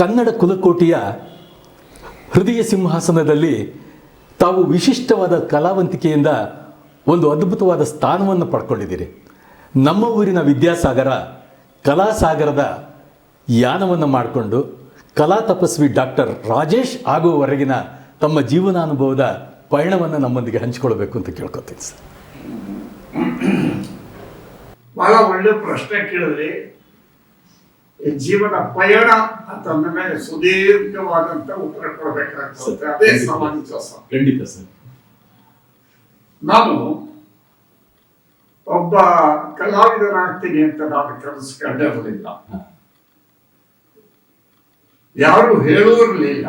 ಕನ್ನಡ ಕುಲಕೋಟಿಯ ಹೃದಯ ಸಿಂಹಾಸನದಲ್ಲಿ ತಾವು ವಿಶಿಷ್ಟವಾದ ಕಲಾವಂತಿಕೆಯಿಂದ ಒಂದು ಅದ್ಭುತವಾದ ಸ್ಥಾನವನ್ನು ಪಡ್ಕೊಂಡಿದ್ದೀರಿ. ನಮ್ಮ ಊರಿನ ವಿದ್ಯಾಸಾಗರ ಕಲಾಸಾಗರದ ಯಾನವನ್ನು ಮಾಡಿಕೊಂಡು ಕಲಾ ತಪಸ್ವಿ ಡಾಕ್ಟರ್ ರಾಜೇಶ್ ಆಗುವವರೆಗಿನ ತಮ್ಮ ಜೀವನಾನುಭವದ ಪಯಣವನ್ನು ನಮ್ಮೊಂದಿಗೆ ಹಂಚಿಕೊಳ್ಬೇಕು ಅಂತ ಕೇಳ್ಕೊತೀನಿ ಸರ್. ಬಹಳ ಒಳ್ಳೆ ಪ್ರಶ್ನೆ ಕೇಳಿದ್ರಿ. ಜೀವನ ಪಯಣ ಅಂತಂದ ಮೇಲೆ ಸುದೀರ್ಘವಾದಂತ ಉತ್ತರ ಕೊಡಬೇಕಾಗ್ತದೆ. ಅದೇ ಸಮಂಜಸ. ಖಂಡಿತ ಸರ್. ನಾನು ಒಬ್ಬ ಕಲಾವಿದನಾಗ್ತೀನಿ ಅಂತ ನಾನು ಕನಸು ಕಂಡಿರಲಿಲ್ಲ, ಯಾರು ಹೇಳೋರ್ಲಿಲ್ಲ.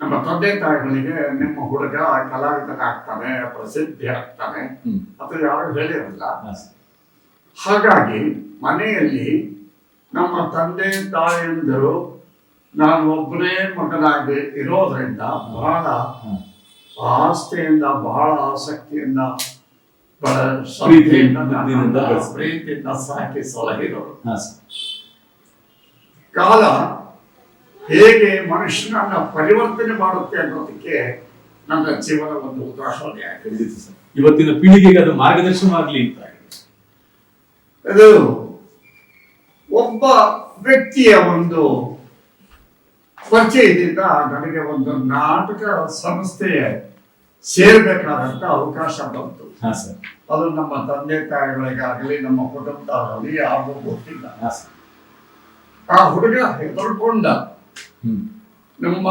ನಮ್ಮ ತಂದೆ ತಾಯಿಗಳಿಗೆ ನಿಮ್ಮ ಹುಡುಗ ಕಲಾವಿದನಾಗ್ತಾನೆ, ಪ್ರಸಿದ್ಧಿ ಆಗ್ತಾನೆ ಅಂತ ಯಾರು ಹೇಳಿರಲಿಲ್ಲ. ಹಾಗಾಗಿ ಮನೆಯಲ್ಲಿ ನಮ್ಮ ತಂದೆ ತಾಯಿಯಂದರು ನಾನು ಒಬ್ಬನೇ ಮಗನಾಗಿ ಇರೋದ್ರಿಂದ ಬಹಳ ಆಸ್ತಿಯಿಂದ, ಬಹಳ ಆಸಕ್ತಿಯಿಂದ, ಬಹಳ ಪ್ರೀತಿಯಿಂದ ಸಾಕಿ ಸಲಹಿದರು. ಕಾಲ ಹೇಗೆ ಮನುಷ್ಯನನ್ನ ಪರಿವರ್ತನೆ ಮಾಡುತ್ತೆ ಅನ್ನೋದಕ್ಕೆ ನನ್ನ ಜೀವನ ಒಂದು ಉದಾಹರಣೆ ಆಗಿದೆ. ಇವತ್ತಿನ ಪೀಳಿಗೆಗೆ ಅದು ಮಾರ್ಗದರ್ಶನ ಆಗಲಿ ಅಂತ. ಅದು ಒಬ್ಬ ವ್ಯಕ್ತಿಯ ಒಂದು ಪರಿಚಯದಿಂದ ನನಗೆ ಒಂದು ನಾಟಕ ಸಂಸ್ಥೆ ಸೇರ್ಬೇಕಾದಂತ ಅವಕಾಶ ಬಂತು. ಅದು ನಮ್ಮ ತಂದೆ ತಾಯಿಗಳಿಗಾಗಲಿ ನಮ್ಮ ಕುಟುಂಬದಾಗಲಿ ಯಾರಿಗೂ ಗೊತ್ತಿಲ್ಲ. ಆ ಹುಡುಗ ಹೆದರ್ಕೊಂಡ. ನಮ್ಮ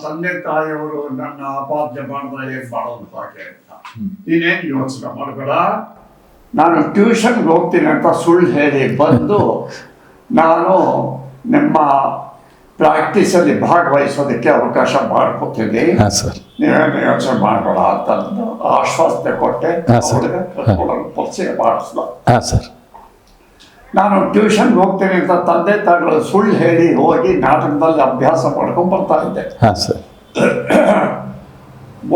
ತಂದೆ ತಾಯಿಯವರು ನನ್ನ ಆಪಾದನೆ ಮಾಡಿದ ಏನ್ ಮಾಡೋದು ಹಾಗೆ ಅಂತ. ನೀನೇನು ಯೋಚನೆ ಮಾಡಬೇಡ, ನಾನು ಟ್ಯೂಷನ್ಗೆ ಹೋಗ್ತೀನಿ ಅಂತ ಸುಳ್ಳು ಹೇಳಿ ಬಂದು ನಾನು ನಿಮ್ಮ ಪ್ರಾಕ್ಟೀಸಲ್ಲಿ ಭಾಗವಹಿಸೋದಕ್ಕೆ ಅವಕಾಶ ಮಾಡ್ಕೊತೀನಿ, ನೀವೇನು ಯೋಚನೆ ಮಾಡಬೇಡ ಅಂತ ಆಶ್ವಾಸನೆ ಕೊಟ್ಟೆ. ಪರಿಚಯ ಮಾಡಿಸ್ದ. ನಾನು ಟ್ಯೂಷನ್ಗೆ ಹೋಗ್ತೀನಿ ಅಂತ ತಂದೆ ತಾಯಿಗಳು ಸುಳ್ಳು ಹೇಳಿ ಹೋಗಿ ನಾಟಕದಲ್ಲಿ ಅಭ್ಯಾಸ ಮಾಡ್ಕೊಂಡು ಬರ್ತಾ ಇದ್ದೆ.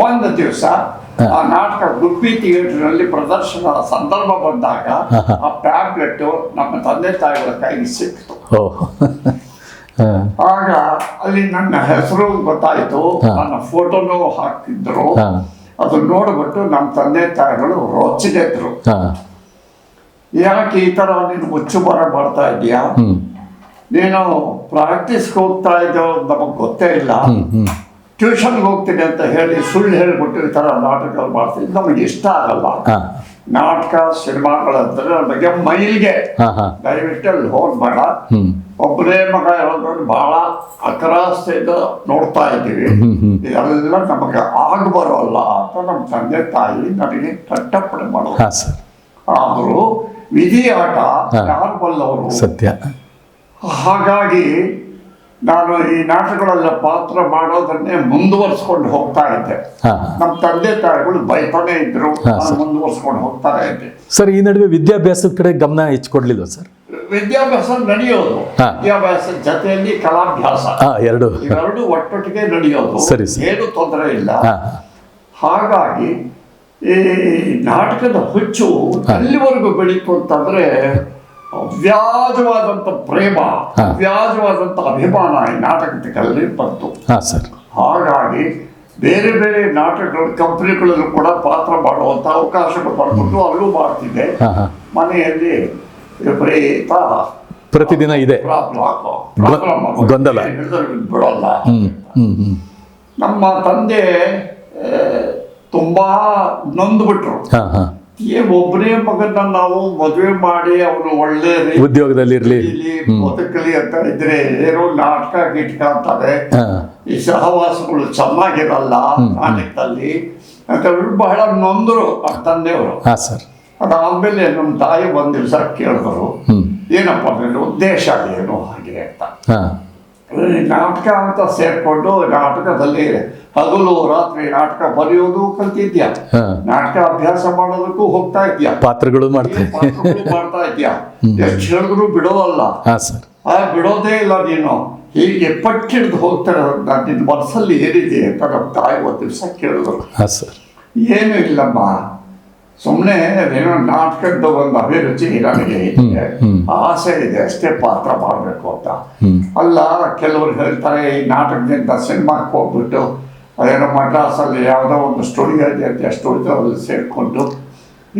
ಒಂದು ದಿವಸ ಆ ನಾಟಕ ಗುಬ್ಬಿ ಥಿಯೇಟರ್ನಲ್ಲಿ ಪ್ರದರ್ಶನ ಸಂದರ್ಭ ಬಂದಾಗ ಆ ಪ್ಯಾಂಪ್ಲೆಟ್ ನಮ್ಮ ತಂದೆ ತಾಯಿಗಳ ಕೈಗೆ ಸಿಕ್ತು. ಆಗ ಅಲ್ಲಿ ನನ್ನ ಹೆಸರು ಗೊತ್ತಾಯ್ತು, ನನ್ನ ಫೋಟೋನು ಹಾಕಿದ್ರು. ಅದು ನೋಡ್ಬಿಟ್ಟು ನಮ್ಮ ತಂದೆ ತಾಯಿಗಳು ರೊಚ್ಚಿಗೆದ್ರು. ಯಾಕೆ ಈ ತರ ನೀನು ಮುಚ್ಚುಮರ ಮಾಡ್ತಾ ಇದೀಯಾ, ನೀನು ಪ್ರಾಕ್ಟೀಸ್ಗೆ ಹೋಗ್ತಾ ಇದ್ದೋ ನಮಗ್ ಗೊತ್ತೇ ಇಲ್ಲ, ಟ್ಯೂಷನ್ಗೆ ಹೋಗ್ತೀನಿ ಅಂತ ಹೇಳಿ ಸುಳ್ಳು ಹೇಳ್ಬಿಟ್ಟು ಈ ತರ ನಾಟಕ ಮಾಡ್ತೀನಿ, ನಮಗೆ ಇಷ್ಟ ಆಗಲ್ಲ. ನಾಟಕ ಸಿನಿಮಾಗಳಂದ್ರೆ ನಮಗೆ ಮೈಲ್ಗೆ, ದಯವಿಟ್ಟು ಅಲ್ಲಿ ಹೋಗ್ಬೇಡ. ಒಬ್ಬರೇ ಮಗ ಇರೋದ್ರಲ್ಲಿ ಬಹಳ ಅಕರಾಸ್ತೆಯಿಂದ ನೋಡ್ತಾ ಇದ್ದೀವಿ, ಇದೆಲ್ಲ ನಮಗೆ ಆಗ ಬರೋಲ್ಲ ಅಂತ ನಮ್ಮ ತಂದೆ ತಾಯಿ ನನಗೆ ಕಟ್ಟಪ್ಪಣೆ ಮಾಡೋದು. ಆದರೂ ವಿಧಿ ಆಟ ಯಾರು ಬಲ್ಲವರು ಸತ್ಯ. ಹಾಗಾಗಿ ನಾನು ಈ ನಾಟಕಗಳೆಲ್ಲ ಪಾತ್ರ ಮಾಡೋದನ್ನೇ ಮುಂದುವರ್ಸ್ಕೊಂಡು ಹೋಗ್ತಾ ಇದ್ದೆ. ನಮ್ಮ ತಂದೆ ತಾಯಿಗಳು ಬೈತಾನೆ ಇದ್ರು, ಮುಂದುವರ್ಸ್ಕೊಂಡು ಹೋಗ್ತಾನೆ ಇದ್ದೆ. ಸರ್, ಈ ನಡುವೆ ವಿದ್ಯಾಭ್ಯಾಸದ ಕಡೆ ಗಮನ ಹೆಚ್ಚಿಕೊಡ್ಲಿಲ್ಲ ಸರ್? ವಿದ್ಯಾಭ್ಯಾಸ ನಡೆಯೋದು, ವಿದ್ಯಾಭ್ಯಾಸದ ಜೊತೆಯಲ್ಲಿ ಕಲಾಭ್ಯಾಸ ಎರಡು ಒಟ್ಟೊಟ್ಟಿಗೆ ನಡೆಯೋದು, ಏನು ತೊಂದರೆ ಇಲ್ಲ. ಹಾಗಾಗಿ ಈ ನಾಟಕದ ಹುಚ್ಚು ಎಲ್ಲಿವರೆಗೂ ಬೆಳೀತು ಅಂತಂದ್ರೆ ಅವ್ಯಾಜವಾದಂತ ಪ್ರೇಮ, ಅವ್ಯಾಜವಾದಂತ ಅಭಿಮಾನ ಈ ನಾಟಕದಲ್ಲಿ ಬಂತು. ಹಾಗಾಗಿ ಬೇರೆ ಬೇರೆ ನಾಟಕಗಳ ಕಂಪನಿಗಳಲ್ಲೂ ಕೂಡ ಪಾತ್ರ ಮಾಡುವಂತ ಅವಕಾಶಗಳು ಬರ್ಬಿಟ್ಟು ಅಲ್ಲೂ ಮಾಡ್ತಿದ್ದೆ. ಮನೆಯಲ್ಲಿ ವಿಪರೀತ ಪ್ರತಿದಿನ ಇದೆ ಗೊಂದಲ, ಬಿಡೋಲ್ಲ. ನಮ್ಮ ತಂದೆ ತುಂಬಾ ನೊಂದ್ಬಿಟ್ರು. ಒಬ್ಬನೇ ಮಗನ ನಾವು ಮದುವೆ ಮಾಡಿ ಅವನು ಒಳ್ಳೆ ಉದ್ಯೋಗದಲ್ಲಿ ಬದುಕಲಿ ಅಂತ ಇದ್ರೆ ಏನೋ ನಾಟಕ ಗಿಟ್ಕ ಅಂತಾರೆ, ಈ ಸಹವಾಸಗಳು ಚೆನ್ನಾಗಿರಲ್ಲ ನಾಟಕದಲ್ಲಿ ಅಂತ ಬಹಳ ನೊಂದ್ರು ನಮ್ಮ ತಂದೆಯವರು. ಅದಾದ್ಮೇಲೆ ನಮ್ಮ ತಾಯಿ ಒಂದ್ ದಿವಸ ಕೇಳಿದ್ರು, ಏನಪ್ಪ ನಿನ್ನ ಉದ್ದೇಶ ಏನು ಹಾಗೆ ಅಂತ. ನಾಟಕ ಅಂತ ಸೇರ್ಕೊಂಡು ನಾಟಕದಲ್ಲಿ ಹಗಲು ರಾತ್ರಿ ನಾಟಕ ಬರೆಯೋದು ಕಲ್ತಿದ್ಯಾ, ನಾಟಕ ಅಭ್ಯಾಸ ಮಾಡೋದಕ್ಕೂ ಹೋಗ್ತಾ ಇದ್ಯಾ, ಪಾತ್ರಗಳು ಮಾಡ್ತಾ ಇದ್ಯಾ, ಎಷ್ಟು ಹೇಳಿದ್ರು ಬಿಡೋದಲ್ಲ, ಬಿಡೋದೇ ಇಲ್ಲ ನೀನು, ಹೀಗೆ ಪಟ್ಟಿಡ್ದು ಹೋಗ್ತಾರೆ. ನಿನ್ನ ಮನಸ್ಸಲ್ಲಿ ಏನಿದೆ ಅಂತ ನಮ್ಮ ತಾಯಿ ಒಂದು ದಿವಸ ಕೇಳಿದ್ರು. ಏನು ಇಲ್ಲಮ್ಮ, ಸುಮ್ಮನೆ ಏನೋ ನಾಟಕದ ಒಂದು ಅಭಿರುಚಿ ನನಗೆ ಇದೆ, ಆಸೆ ಇದೆ ಅಷ್ಟೇ ಪಾತ್ರ ಮಾಡಬೇಕು ಅಂತ. ಅಲ್ಲ, ಕೆಲವರು ಹೇಳ್ತಾರೆ ಈ ನಾಟಕದಿಂದ ಸಿನಿಮಾಕ್ಕೆ ಹೋಗ್ಬಿಟ್ಟು ಅದೇನೋ ಮಡ್ರಾಸಲ್ಲಿ ಯಾವುದೋ ಒಂದು ಸ್ಟುಡಿಯೋ ಇದೆ ಅಂತ ಸ್ಟುಡಿಯೋದಲ್ಲಿ ಸೇರಿಕೊಂಡು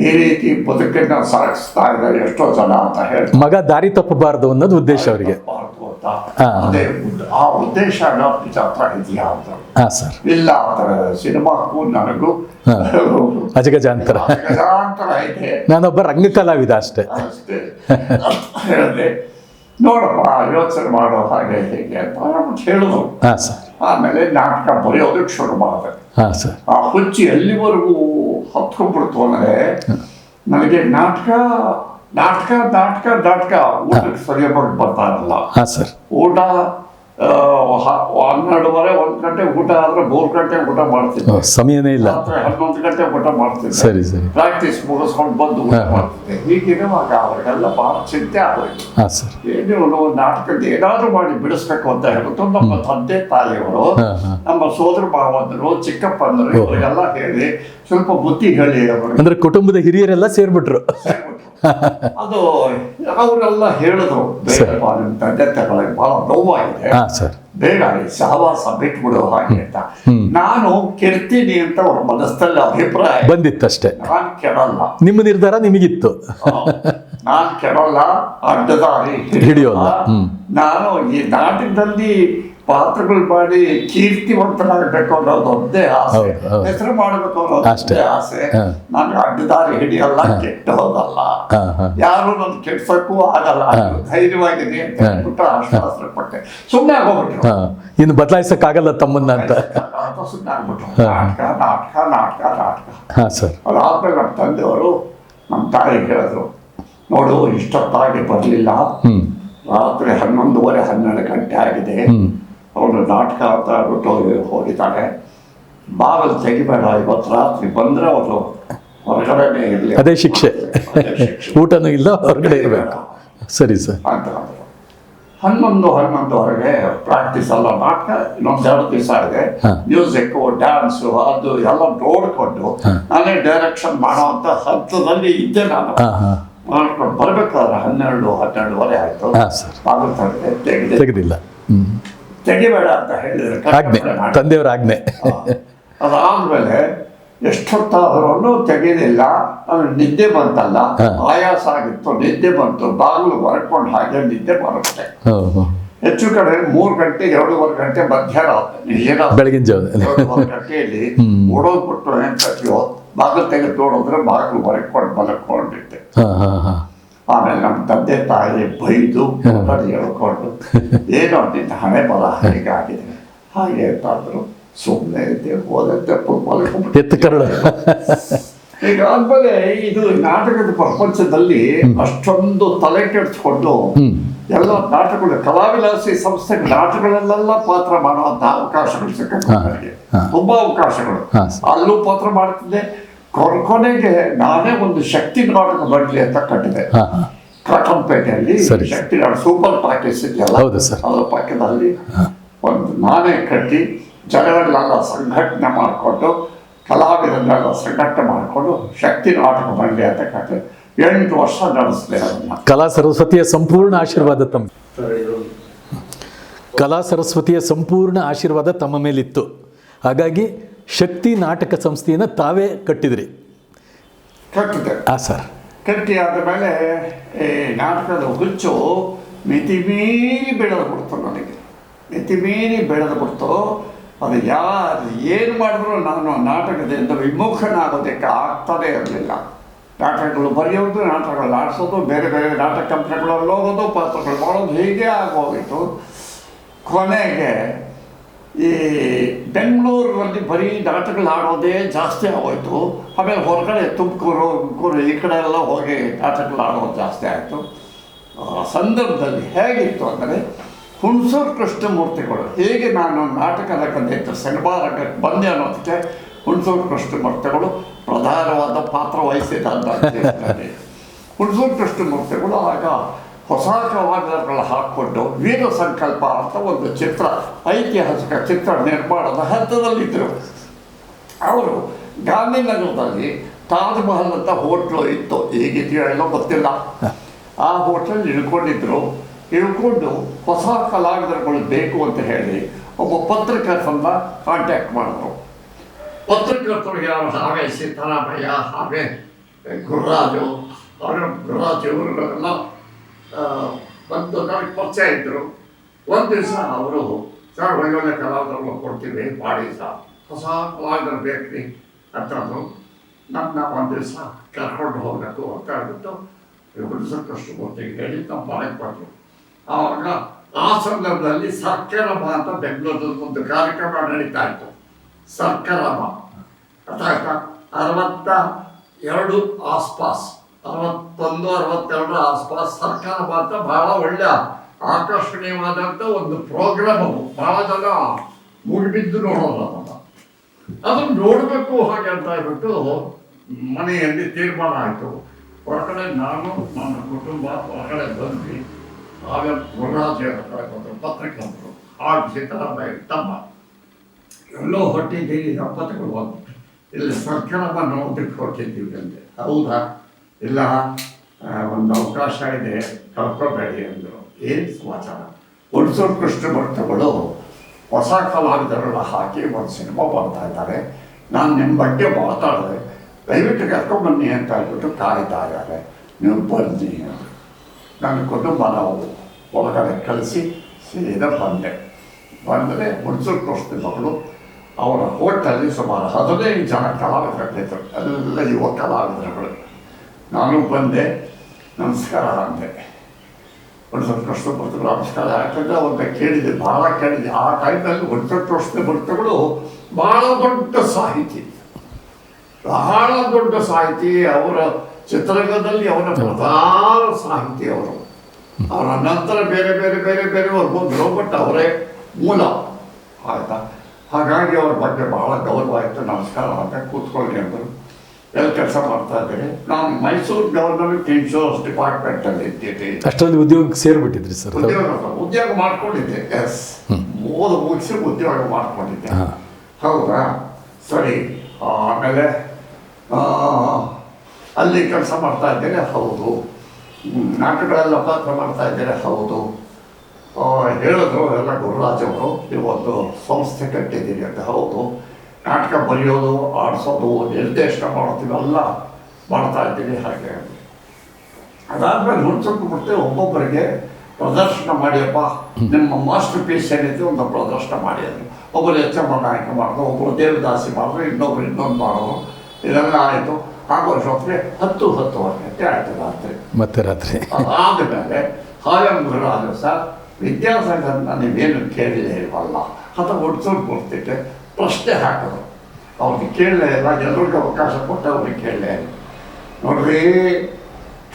ಈ ರೀತಿ ಬದುಕನ್ನು ಸಾಗಿಸ್ತಾ ಇದ್ದಾರೆ ಎಷ್ಟೋ ಜನ ಅಂತ ಹೇಳ್ತಾರೆ. ಮಗ ದಾರಿ ತಪ್ಪಬಾರದು ಅನ್ನೋದು ಉದ್ದೇಶ ಅವರಿಗೆ. ಅದೇ ಆ ಉದ್ದೇಶ ನಿಜ ಹತ್ರ ಇದೆಯಾ ಅಂತ. ಹಾಂ ಸರ್. ಇಲ್ಲ, ಅದರ ಸಿನಿಮಾಕ್ಕೂ ನನಗೂ ಅಜಗಜಾಂತರ ಇದೆ. ನಾನೊಬ್ಬ ರಂಗಕಲಾವಿದ ಅಷ್ಟೇ. ಹೇಳಿದೆ, ನೋಡಪ್ಪ ಯೋಚನೆ ಮಾಡೋ ಹಾಗೆ ಹೇಗೆ ಅಂತ ಹೇಳಿದ್ರು. ಹಾಂ ಸರ್. ಆಮೇಲೆ ನಾಟಕ ಬರೆಯೋದಕ್ಕೆ ಶುರು ಮಾಡಿದೆ. ಹಾಂ ಸರ್. ಆ ಹುಚ್ಚಿ ಎಲ್ಲಿವರೆಗೂ ಹತ್ಕೊಂಡ್ಬಿಡ್ತು ಅಂದರೆ ನನಗೆ ನಾಟಕ ನಾಟಕ ನಾಟಕ ನಾಟಕ ಊಟಕ್ಕೆ ಸರಿಯಾಗಿ ಬರ್ತಾ ಇರಲ್ಲ. ಹಾಂ ಸರ್. ಊಟ 12:30 1 ಗಂಟೆ ಊಟ ಆದ್ರೆ 3 ಗಂಟೆ ಊಟ ಮಾಡ್ತಿದ್ದೆ. ಸಮಯನೇ ಇಲ್ಲ. ರಾತ್ರಿ 11 ಗಂಟೆ ಊಟ ಮಾಡ್ತಿದ್ದೆ. ಸರಿ ಸರಿ. ಪ್ರಾಕ್ಟೀಸ್ ಮುಗಿಸ್ಕೊಂಡು ಬಂದು ಊಟ ಮಾಡ್ತಿದ್ದೆ. ಹೀಗಿರುವಾಗ ಅವರಿಗೆಲ್ಲ ಬಹಳ ಚಿಂತೆ ಆಗೋಯ್ತು. ಹಾಂ ಸರ್. ಏನು ನಾಟಕದ ಏನಾದರೂ ಮಾಡಿ ಬಿಡಿಸ್ಬೇಕು ಅಂತ ಹೇಳ್ಬಿಟ್ಟು ನಮ್ಮ ತಂದೆ ತಾಯಿಯವರು, ನಮ್ಮ ಸೋದರ ಭಾವಂದರು, ಚಿಕ್ಕಪ್ಪಂದರು ಇವರಿಗೆಲ್ಲ ಹೇಳಿ ಸ್ವಲ್ಪ ಬುದ್ಧಿ ಹೇಳಿ ಅವರು. ಅಂದ್ರೆ ಕುಟುಂಬದ ಹಿರಿಯರೆಲ್ಲ ಸೇರ್ಬಿಟ್ರು. ಅದು ಅವರೆಲ್ಲ ಹೇಳಿದ್ರು, ಬೇಡಪ್ಪ ನಿಮ್ಮ ತಂದೆ ತಗೊಳ್ಳಿ ಬಹಳ ನೋವಾಗಿದೆ, ಬೇಡ ಈ ಸಹವಾಸ ಬಿಟ್ಬಿಡು ಹಾಗೆ ಅಂತ. ನಾನು ಕೆಡ್ತೀನಿ ಅಂತ ಅವ್ರ ಮನಸ್ಸಲ್ಲಿ ಅಭಿಪ್ರಾಯ ಬಂದಿತ್ತಷ್ಟೇ. ನಾನು ಕೆಡಲ್ಲ. ನಿಮ್ಮ ನಿರ್ಧಾರ ನಿಮಗಿತ್ತು. ನಾನು ಕೆಡಲ್ಲ, ಅಡ್ಡದಾರಿ ಹಿಡಿಯೋಲ್ಲ. ನಾನು ಈ ನಾಟಕದಲ್ಲಿ ಪಾತ್ರಗಳು ಮಾಡಿ ಕೀರ್ತಿವಂತನಾಗಬೇಕು ಅನ್ನೋದು ಒಂದೇ ಆಸೆ, ಹೆಸರು ಮಾಡಬೇಕು ಅನ್ನೋದು ಒಂದೇ ಆಸೆ. ನಾನು ಅಡ್ಡದಾರಿ ಹಿಡಿಯಲ್ಲ, ಕೆಟ್ಟ ಹೋಗಲ್ಲ, ಯಾರು ನನ್ನ ಕೆಡ್ಸಕ್ಕೂ ಆಗಲ್ಲ, ಧೈರ್ಯವಾಗಿದೆ ಅಂತ ಹೇಳ್ಬಿಟ್ಟು ಆಶ್ವಾಸನೆ ಕೊಟ್ಟೆ. ಸುಮ್ಮನೆ ಆಗೋಗ್ಬಿಟ್ರು. ಇನ್ನು ಬದಲಾಯಿಸಕ್ಕಾಗಲ್ಲ ತಮ್ಮನ್ನ ಅಂತ ಸುಮ್ಮನೆ ಆಗ್ಬಿಟ್ರು. ನಾಟಕ ನಾಟಕ ನಾಟಕ ನಾಟಕ. ಅದಾದ್ಮೇಲೆ ನಮ್ಮ ತಂದೆಯವರು ನಮ್ಮ ತಾಯಿಗೆ ಹೇಳಿದ್ರು, ನೋಡು ಇಷ್ಟೊತ್ತಾಗಿ ಬರಲಿಲ್ಲ, ರಾತ್ರಿ 11:30 12 ಗಂಟೆ ಆಗಿದೆ, ಅವನು ನಾಟಕ ಅಂತ ಬಿಟ್ಟು ಹೋಗಿದ್ದಾನೆ, ಬಾಗಿಲು ತೆಗಿಬೇಡ, ಇವತ್ತು ರಾತ್ರಿ ಬಂದರೆ ಅವರು ಹೊರಗಡೆನೇ ಇರಲಿ, ಅದೇ ಶಿಕ್ಷೆ, ಊಟನೂ ಇಲ್ಲ, ಹೊರಗಡೆ ಇರಬೇಕು. ಸರಿ ಸರ್ ಅಂತ 11:30 ಪ್ರಾಕ್ಟೀಸ್ ಅಲ್ಲ, ನಾಟಕ ಇನ್ನೊಂದೆರಡು ದಿವಸ ಇದೆ, ಮ್ಯೂಸಿಕ್ಕು ಡ್ಯಾನ್ಸು ಅದು ಎಲ್ಲ ನೋಡಿಕೊಂಡು ನಾನೇ ಡೈರೆಕ್ಷನ್ ಮಾಡೋ ಅಂತ ಹಂತದಲ್ಲಿ ಇದ್ದೆ. ನಾನು ಮಾಡ್ಕೊಂಡು ಬರ್ಬೇಕಾದ್ರೆ 12:30 ಆಯ್ತು. ತೆಗೆದಿಲ್ಲ, ತೆಗಿಬೇಡ ಅಂತ ಹೇಳಿದ್ರೆ ತಂದೆಯವರ ಆಜ್ಞೆ. ಅದಾದ್ಮೇಲೆ ಎಷ್ಟೊತ್ತಾದ್ರೂ ತೆಗೆದಿಲ್ಲ. ನಿದ್ದೆ ಬಂತಲ್ಲ, ಆಯಾಸ ಆಗಿತ್ತು, ನಿದ್ದೆ ಬಂತು, ಬಾಗಿಲು ಹೊರಕೊಂಡು ಹಾಗೆ ನಿದ್ದೆ ಬರುತ್ತೆ. ಹೆಚ್ಚು ಕಡೆ 3 ಗಂಟೆ 2:15 ಗಂಟೆ ಮಧ್ಯಾಹ್ನ ಬೆಳಗಿನ ಜಾವ 2:15 ಗಂಟೆಯಲ್ಲಿ ಓಡೋಗ್ಬಿಟ್ಟು ಏನ್ಕೋ ಬಾಗಿಲು ತೆಗೆದು ನೋಡಿದ್ರೆ ಬಾಗಿಲು ಹೊರಕೊಂಡು ಮಲಕೊಂಡಿದ್ದೆ. ಆಮೇಲೆ ನಮ್ಮ ತಂದೆ ತಾಯಿ ಬೈದು ಹೇಳ್ಕೊಂಡು, ಏನೋ ನಿನ್ನ ಹಣೆ ಬರ ಹೇಗಾಗಿದೆ ಹಾಗೆ ಅಂತಾದ್ರು. ಸುಮ್ಮನೆ ಇದ್ದೆ, ಹೋದಂತೆ ಎತ್ತಕರಳು. ಈಗ ಆದ್ಮೇಲೆ ಇದು ನಾಟಕದ ಪ್ರಪಂಚದಲ್ಲಿ ಅಷ್ಟೊಂದು ತಲೆ ಕೆಡಿಸ್ಕೊಂಡು ಎಲ್ಲ ನಾಟಕಗಳು, ಕಲಾವಿಲಾಸಿ ಸಂಸ್ಥೆ ನಾಟಕಗಳಲ್ಲೆಲ್ಲ ಪಾತ್ರ ಮಾಡುವಂತ ಅವಕಾಶಗಳು ಸಿಕ್ಕ ನನಗೆ, ತುಂಬಾ ಅವಕಾಶಗಳು. ಅಲ್ಲೂ ಪಾತ್ರ ಮಾಡ್ತಿದ್ದೆ. ಕೊನೆಗೆ ನಾನೇ ಒಂದು ಶಕ್ತಿ ನಾಟಕ ಮಂಡಳಿ ಅಂತ ಕಟ್ಟಿದೆ ಕಾಟನ್ಪೇಟೆಯಲ್ಲಿ. ಶಕ್ತಿ ನಾಟಕ ಸೂಪರ್ ಟಾಕೀಸ್ ಇದೆಯಲ್ಲ, ಅದರ ಪಕ್ಕದಲ್ಲಿ ಒಂದು ನಾನೇ ಕಟ್ಟಿ ಜನಗಳನ್ನೆಲ್ಲ ಸಂಘಟನೆ ಮಾಡಿಕೊಂಡು, ಕಲಾವಿದರನ್ನೆಲ್ಲ ಸಂಘಟನೆ ಮಾಡಿಕೊಂಡು ಶಕ್ತಿ ನಾಟಕ ಮಂಡಳಿ ಅಂತ ಕಟ್ಟಿದೆ. 8 ವರ್ಷ ನಡೆಸಿದೆ ಅದನ್ನ. ಕಲಾ ಸರಸ್ವತಿಯ ಸಂಪೂರ್ಣ ಆಶೀರ್ವಾದ ತಮ್ಮ ಕಲಾ ಸರಸ್ವತಿಯ ಸಂಪೂರ್ಣ ಆಶೀರ್ವಾದ ತಮ್ಮ ಮೇಲಿತ್ತು. ಹಾಗಾಗಿ ಶಕ್ತಿ ನಾಟಕ ಸಂಸ್ಥೆಯನ್ನು ತಾವೇ ಕಟ್ಟಿದ್ರಿ. ಕಟ್ಟಿದೆ ಸರ್. ಕಟ್ಟಿ ಆದ ಮೇಲೆ ಈ ನಾಟಕದ ಹುಚ್ಚು ಮಿತಿಮೀರಿ ಬೆಳೆದು ಬಿಡ್ತು ನನಗೆ. ಮಿತಿಮೀರಿ ಬೆಳೆದು ಬಿಡ್ತು. ಅದು ಯಾರು ಏನು ಮಾಡಿದ್ರು ನಾನು ನಾಟಕದಿಂದ ವಿಮುಖನಾಗೋದಕ್ಕೆ ಆಗ್ತಾನೇ ಇರಲಿಲ್ಲ. ನಾಟಕಗಳು ಬರೆಯೋದು, ನಾಟಕಗಳು ಆಡಿಸೋದು, ಬೇರೆ ಬೇರೆ ನಾಟಕ ಕಂಪ್ನಿಗಳಲ್ಲಿ ಹೋಗೋದು, ಪಾತ್ರಗಳು ಮಾಡೋದು, ಹೀಗೆ ಆಗೋಗಿತ್ತು. ಕೊನೆಗೆ ಈ ಬೆಂಗಳೂರಲ್ಲಿ ಬರೀ ನಾಟಕಗಳು ಆಡೋದೇ ಜಾಸ್ತಿ ಆಗೋಯ್ತು. ಆಮೇಲೆ ಹೊರಗಡೆ ತುಮಕೂರು ಈ ಕಡೆ ಎಲ್ಲ ಹೋಗಿ ನಾಟಕಗಳು ಆಡೋದು ಜಾಸ್ತಿ ಆಯಿತು. ಸಂದರ್ಭದಲ್ಲಿ ಹೇಗಿತ್ತು ಅಂದರೆ, ಹುಣಸೂರು ಕೃಷ್ಣಮೂರ್ತಿಗಳು ಹೇಗೆ ನಾನು ನಾಟಕ ರಂಗದಿಂದ ಸಿನಿಮಾ ರಂಗಕ್ಕೆ ಬಂದೆ ಅನ್ನೋದಕ್ಕೆ ಹುಣಸೂರು ಕೃಷ್ಣಮೂರ್ತಿಗಳು ಪ್ರಧಾನವಾದ ಪಾತ್ರ ವಹಿಸಿದಂತ. ಹುಣಸೂರು ಕೃಷ್ಣಮೂರ್ತಿಗಳು ಆಗ ಹೊಸ ಕಲಾವಿದರುಗಳು ಹಾಕ್ಕೊಂಡು ವೀರ ಸಂಕಲ್ಪ ಅಂತ ಒಂದು ಚಿತ್ರ, ಐತಿಹಾಸಿಕ ಚಿತ್ರ ನಿರ್ಮಾಣದ ಹಂತದಲ್ಲಿದ್ದರು. ಅವರು ಗಾಂಧಿನಗರದಲ್ಲಿ ತಾಜ್ ಮಹಲ್ ಅಂತ ಹೋಟ್ಲು ಇತ್ತು, ಈಗಿದೆಯೋ ಎಲ್ಲೋ ಗೊತ್ತಿಲ್ಲ. ಆ ಹೋಟೆಲ್ ಇಳ್ಕೊಂಡು ಹೊಸ ಕಲಾವಿದರುಗಳು ಬೇಕು ಅಂತ ಹೇಳಿ ಒಬ್ಬ ಪತ್ರಕರ್ತರನ್ನ ಕಾಂಟ್ಯಾಕ್ಟ್ ಮಾಡಿದ್ರು. ಪತ್ರಕರ್ತರು ಯಾರು, ಹಾಗೆ ಸಿದ್ದರಾಮಯ್ಯ, ಹಾಗೆ ಗುರುರಾಜು ಇವರುಗಳೆಲ್ಲ ಬಂದು ನನಗೆ ಪರಿಚಯ ಇದ್ದರು. ಒಂದು ದಿವಸ ಅವರು ಸರ್ ಒಳ್ಳೊಳ್ಳೆ ಕಲಾವಿದರುಗಳು ಕೊಡ್ತೀವಿ ಮಾಡಿ ಸರ್, ಹೊಸ ಕಲಾವಿದರು ಬೇಕ್ರಿ ಅಂತಂದರು. ನನ್ನ ಒಂದು ದಿವಸ ಕರ್ಕೊಂಡು ಹೋಗಬೇಕು ಅಂತ ಹೇಳ್ಬಿಟ್ಟು ಕೃಷ್ಣಮೂರ್ತಿಗೆ ಹೇಳಿ ನಮ್ಮ ಮನೆಗೆ ಬಂದರು. ಆವಾಗ ಆ ಸಂದರ್ಭದಲ್ಲಿ ಸರ್ಕರಮ ಅಂತ ಬೆಂಗಳೂರಲ್ಲಿ ಒಂದು ಕಾರ್ಯಕ್ರಮ ನಡೀತಾ ಇತ್ತು. ಸರ್ಕರಮ ಅರ್ಥ ಆಯ್ತಾ, 62 ಆಸ್ಪಾಸ್, 61, 62 ಆಸ್ಪಾಸ್ ಸರ್ಕರಮ ಅಂತ ಬಹಳ ಒಳ್ಳೆ ಆಕರ್ಷಣೀಯವಾದಂಥ ಒಂದು ಪ್ರೋಗ್ರಾಮ್. ಅದು ಬಹಳ ಜನ ಮುಗಿಬಿದ್ದು ನೋಡೋಲ್ಲ ಅದನ್ನು ನೋಡಬೇಕು ಹಾಗೆ ಅಂತ ಹೇಳ್ಬಿಟ್ಟು ಮನೆಯಲ್ಲಿ ತೀರ್ಮಾನ ಆಯಿತು. ಹೊರಗಡೆ ನಾನು ನನ್ನ ಕುಟುಂಬ ಹೊರಗಡೆ ಬಂದ್ವಿ. ಆಗ ಗುರುರಾಜ್ ಬಂದರು, ಪತ್ರಕರ್ತರು, ಆಗ ಸಿದ್ದರಾಮಯ್ಯ ತಮ್ಮ ಎಲ್ಲೋ ಹೊಟ್ಟಿದ್ದೀರಿ ದಂಪತಿಗಳು ಬಂದು ಇಲ್ಲಿ ಸರ್ಕಾರಮ್ಮ ನೋಡೋದಕ್ಕೆ ಹೊರಟಿದ್ದೀವಿ ಅಂತೆ. ಹೌದಾ, ಇಲ್ಲ ಒಂದು ಅವಕಾಶ ಇದೆ ಕಳ್ಕೊಬೇಡಿ ಅಂದರು. ಏನು ಸಮಾಚಾರ? ಹುಣಸೂರು ಕೃಷ್ಣಮೂರ್ತಿಗಳು ಹೊಸ ಕಲಾವಿದರೆಲ್ಲ ಹಾಕಿ ಒಂದು ಸಿನಿಮಾ ಬರ್ತಾ ಇದ್ದಾರೆ, ನಾನು ನಿಮ್ಮ ಬಗ್ಗೆ ಮಾತಾಡಿದೆ, ದಯವಿಟ್ಟು ಕರ್ಕೊಂಬನ್ನಿ ಅಂತ ಹೇಳ್ಬಿಟ್ಟು ಕಾಯ್ತಾ ಇದ್ದಾರೆ, ನೀವು ಬನ್ನಿ. ನನ್ನ ಕುಟುಂಬ ನಾವು ಒಳಗಡೆ ಕಳಿಸಿ ಸೀದಾ ಬಂದರೆ ಹುಣಸೂರು ಕೃಷ್ಣಮೂರ್ತಿಗಳು ಅವರ ಹೋಟೆಲ್ಲಿ ಸುಮಾರು 15 ಜನ ಕಲಾವಿದರಿದ್ದರು, ಎಲ್ಲ ಯುವ ಕಲಾವಿದರುಗಳು. ನಾನು ಬಂದೆ, ನಮಸ್ಕಾರ ಅಂದೆ. ಹುಣಸೂರು ಕೃಷ್ಣಮೂರ್ತಿಗಳು ನಮಸ್ಕಾರ. ಯಾಕಂದರೆ ಅವ್ರನ್ನ ಕೇಳಿದೆ, ಭಾಳ ಕೇಳಿದೆ. ಆ ಟೈಮಲ್ಲಿ ಹುಣಸೂರು ಕೃಷ್ಣಮೂರ್ತಿಗಳು ಭಾಳ ದೊಡ್ಡ ಸಾಹಿತಿ, ಬಹಳ ದೊಡ್ಡ ಸಾಹಿತಿ. ಅವರ ಚಿತ್ರರಂಗದಲ್ಲಿ ಅವರ ಪ್ರಧಾನ ಸಾಹಿತಿ ಅವರು. ಅವರ ನಂತರ ಬೇರೆ ಬೇರೆ ಬೇರೆ ಬೇರೆಯವ್ರು ಬಂದರು, ಬಟ್ ಅವರೇ ಮೂಲ ಆಯಿತಾ. ಹಾಗಾಗಿ ಅವ್ರ ಬಗ್ಗೆ ಬಹಳ ಗೌರವ ಆಯಿತು. ನಮಸ್ಕಾರ ಅಂತ ಕೂತ್ಕೊಳ್ಳಿ ಅಂದರು. ಎಲ್ಲಿ ಕೆಲಸ ಮಾಡ್ತಾ ಇದ್ದೀರಿ? ನಾನು ಮೈಸೂರು ಗವರ್ನಮೆಂಟ್ ಇನ್ಶೂರೆನ್ಸ್ ಡಿಪಾರ್ಟ್ಮೆಂಟಲ್ಲಿ ಇದ್ದೀನಿ. ಅಷ್ಟೊಂದು ಉದ್ಯೋಗಕ್ಕೆ ಸೇರಿಬಿಟ್ಟಿದ್ರಿ ಸರ್? ಉದ್ಯೋಗ ಮಾಡ್ಕೊಂಡಿದ್ದೆ. ಎಸ್, ಮುಗಿಸಿ ಉದ್ಯೋಗ ಮಾಡ್ಕೊಂಡಿದ್ದೆ. ಹೌದಾ, ಸರಿ. ಆಮೇಲೆ ಅಲ್ಲಿ ಕೆಲಸ ಮಾಡ್ತಾ ಇದ್ದೇನೆ. ಹೌದು. ನಾಟಕಗಳೆಲ್ಲ ಪಾತ್ರ ಮಾಡ್ತಾ ಇದ್ದೇನೆ. ಹೌದು. ಹೇಳಿದ್ರು ಎಲ್ಲ ಗುರುರಾಜ್ ಅವರು, ನೀವೊಂದು ಸಂಸ್ಥೆ ಕಟ್ಟಿದ್ದೀರಿ ಅಂತ. ಹೌದು. ನಾಟಕ ಬರೆಯೋದು, ಆಡಿಸೋದು, ನಿರ್ದೇಶನ ಮಾಡೋದು ಎಲ್ಲ ಮಾಡ್ತಾ ಇದ್ದೀನಿ. ಹಾಗೆ ಅದಾದಮೇಲೆ ಹುಡ್ಸೋಕ್ಬಿಡ್ತೆ ಒಬ್ಬೊಬ್ಬರಿಗೆ ಪ್ರದರ್ಶನ ಮಾಡಿಯಪ್ಪ, ನಿಮ್ಮ ಮಾಸ್ಟರ್ ಪೀಸ್ ಏನಿದೆ ಒಂದು ಪ್ರದರ್ಶನ ಮಾಡಿ ಅಂದರು. ಒಬ್ಬರು ಎಚ್ಚಮ್ಮ ನಾಯಕ ಮಾಡಿದ್ರು, ಒಬ್ಬರು ದೇವದಾಸಿ ಮಾಡಿದ್ರು, ಇನ್ನೊಬ್ರು ಇನ್ನೊಂದು ಮಾಡೋರು. ಇದೆಲ್ಲ ಆಯಿತು. ಆಗೋಷ್ಟೊತ್ತಿಗೆ 10 ಗಂಟೆ ಆಯಿತು ರಾತ್ರಿ. ಅದಾದಮೇಲೆ ಹಾಯಂಗುರಾಜು ಸರ್, ವಿದ್ಯಾಸಾಗರನ್ನ ನೀವೇನು ಕೇಳಲೇ ಇಲ್ವಲ್ಲ ಅಂತ ಹುಡ್ಸೋದು ಕೊಡ್ತಿದ್ದೆ. ಪ್ರಶ್ನೆ ಹಾಕಿದ್ರು. ಅವ್ರಿಗೆ ಕೇಳಲೇ ಇಲ್ಲ, ಎಲ್ರಿಗೂ ಅವಕಾಶ ಕೊಟ್ಟು ಅವ್ರಿಗೆ ಕೇಳಲೇ ಇಲ್ಲ. ನೋಡ್ರಿ,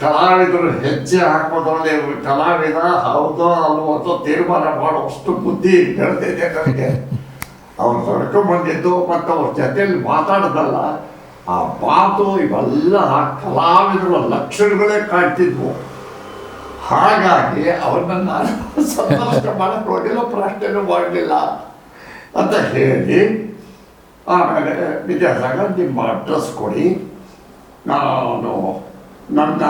ಕಲಾವಿದರು ಹೆಜ್ಜೆ ಹಾಕೋದ್ರಲ್ಲಿ ಕಲಾವಿದ ಹೌದೋ ಅಲ್ವೋ ಅಂತ ತೀರ್ಮಾನ ಮಾಡುವಷ್ಟು ಬುದ್ಧಿ ಬೆಳೆದಿದೆ ನನಗೆ. ಅವ್ರು ತೊಡ್ಕೊಂಡ್ಬಂದಿದ್ದು ಮತ್ತು ಅವ್ರ ಜೊತೆಯಲ್ಲಿ ಮಾತಾಡೋದಲ್ಲ, ಆ ಮಾತು ಇವೆಲ್ಲ ಕಲಾವಿದರ ಲಕ್ಷಣಗಳೇ ಕಾಣ್ತಿದ್ವು. ಹಾಗಾಗಿ ಅವ್ರನ್ನ ನಾನು ಸಂತೋಷ ಮಾಡಕ್ಕೆ ಹೋಗಿಲ್ಲ, ಪ್ರಶ್ನೆನೂ ಮಾಡಲಿಲ್ಲ ಅಂತ ಹೇಳಿ, ಆಮೇಲೆ ವಿದ್ಯಾಸಾಗರ್ ನಿಮ್ಮ ಅಡ್ರೆಸ್ ಕೊಡಿ, ನಾನು ನನ್ನ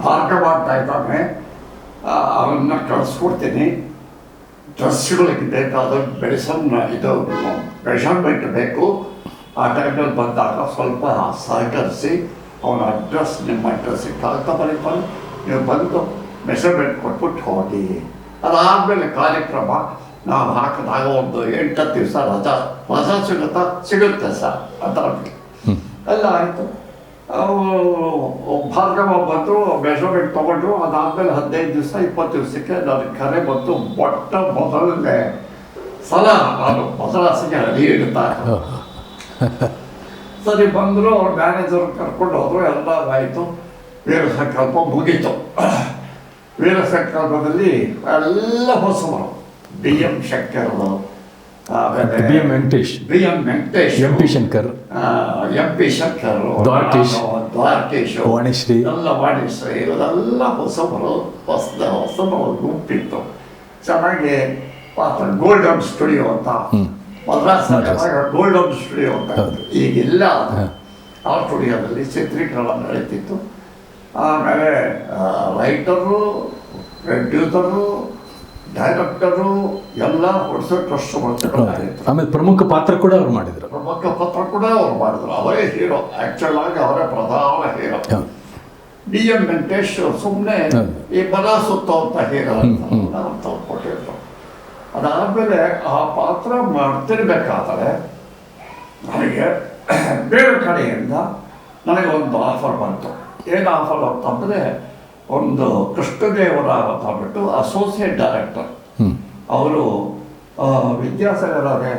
ಭಾರ್ಗವ ಅಂತ ಇದ್ದಾನೆ, ಅವನ್ನ ಕಳಿಸ್ಕೊಡ್ತೀನಿ. ಡ್ರೆಸ್ಗಳಿಗೆ ಬೇಕಾದ ಮೆಷರ್ಮೆಂಟ್ ಬೇಕು. ಆ ಟೈಮಲ್ಲಿ ಬಂದಾಗ ಸ್ವಲ್ಪ ಸಹಕರಿಸಿ ಅವನ ಅಡ್ರೆಸ್, ನಿಮ್ಮ ಅಡ್ರೆಸ್ಸಿಗೆ ಕಾಗ್ದ ಬರೀತಾರೆ, ನೀವು ಬಂದು ಮೆಷರ್ಮೆಂಟ್ ಕೊಟ್ಬಿಟ್ಟು ಹೋಗಿ. ಅದಾದಮೇಲೆ ಕಾರ್ಯಕ್ರಮ ನಾವು ಹಾಕಿದಾಗ ಒಂದು 8-10 ದಿವಸ ರಜಾ ಸಿಗುತ್ತೆ ಸರ್ ಅಂತ ಎಲ್ಲ ಆಯಿತು. ಭಾರ್ಗವ ಬಂದರು, ಮೆಷರ್ಮೆಂಟ್ ತೊಗೊಂಡ್ರು. ಅದಾದಮೇಲೆ 15 ದಿವಸ 20 ದಿವಸಕ್ಕೆ ನನಗೆ ಕರೆ ಬಂತು. ಮೊದಲನೇ ಸಲ ನಾನು ಮದ್ರಾಸಿಗೆ ಅಡಿ ಇಡ್ತಾ. ಸರಿ, ಬಂದರು. ಅವ್ರ ಮ್ಯಾನೇಜರ್ ಕರ್ಕೊಂಡು ಹೋದರು. ಎಲ್ಲ ಆಯಿತು. ವೀರ ಸಂಕಲ್ಪ ಮುಗೀತು. ವೀರ ಸಂಕಲ್ಪದಲ್ಲಿ ಎಲ್ಲ ಹೊಸಬರು, BM ಶಂಕರರು, BM ವೆಂಕಟೇಶ್, MP ಶಂಕರ್, ದ್ವಾರಕೀಶ್, ವಾಣಿಶ್ರೀ, ಇವರೆಲ್ಲ ಹೊಸಬರು. ಹೊಸಬರು ಗುಂಪಿತ್ತು. ಚೆನ್ನಾಗಿ ಪಾತ್ರ. ಗೋಲ್ಡನ್ ಸ್ಟುಡಿಯೋ ಅಂತ ಮದ್ರಾಸ್ ಗೋಲ್ಡನ್ ಸ್ಟುಡಿಯೋ ಅಂತ ಈಗಿಲ್ಲ. ಆ ಸ್ಟುಡಿಯೋದಲ್ಲಿ ಚಿತ್ರೀಕರಣ ನಡೀತಿತ್ತು. ಆಮೇಲೆ ರೈಟರು, ಪ್ರೊಡ್ಯೂಸರು, ಡೈರೆಕ್ಟರು ಎಲ್ಲ ಹೊಡಿಸೋ ಟ್ರಸ್ಟ್ ಮಾಡ್ತಿದ್ರು. ಆಮೇಲೆ ಪ್ರಮುಖ ಪಾತ್ರ ಕೂಡ ಅವ್ರು ಮಾಡಿದ್ರು. ಪ್ರಮುಖ ಪಾತ್ರ ಕೂಡ ಅವ್ರು ಮಾಡಿದ್ರು. ಅವರೇ ಹೀರೋ, ಆ್ಯಕ್ಚುಲ್ ಆಗಿ ಅವರೇ ಪ್ರಧಾನ ಹೀರೋ. ಡಿ ಎಂ ವೆಂಕಟೇಶ್ ಸುಮ್ಮನೆ ಈ ಬಲ ಸುತ್ತುವಂಥ ಹೀರೋ ಅಂತ ಕೊಟ್ಟಿದ್ರು. ಅದಾದಮೇಲೆ ಆ ಪಾತ್ರ ಮಾಡ್ತಿರ್ಬೇಕಾದ್ರೆ ನನಗೆ ಬೇರೆ ಕಡೆಯಿಂದ ನನಗೆ ಒಂದು ಆಫರ್ ಬಂತು. ಏನು ಆಫರ್ ಅಂತಂದರೆ, ಒಂದು ಕೃಷ್ಣದೇವರಾವ್ ಅಂತ ಅಂದ್ಬಿಟ್ಟು ಅಸೋಸಿಯೇಟ್ ಡೈರೆಕ್ಟರ್, ಅವರು ವಿದ್ಯಾಸಾಗರೇ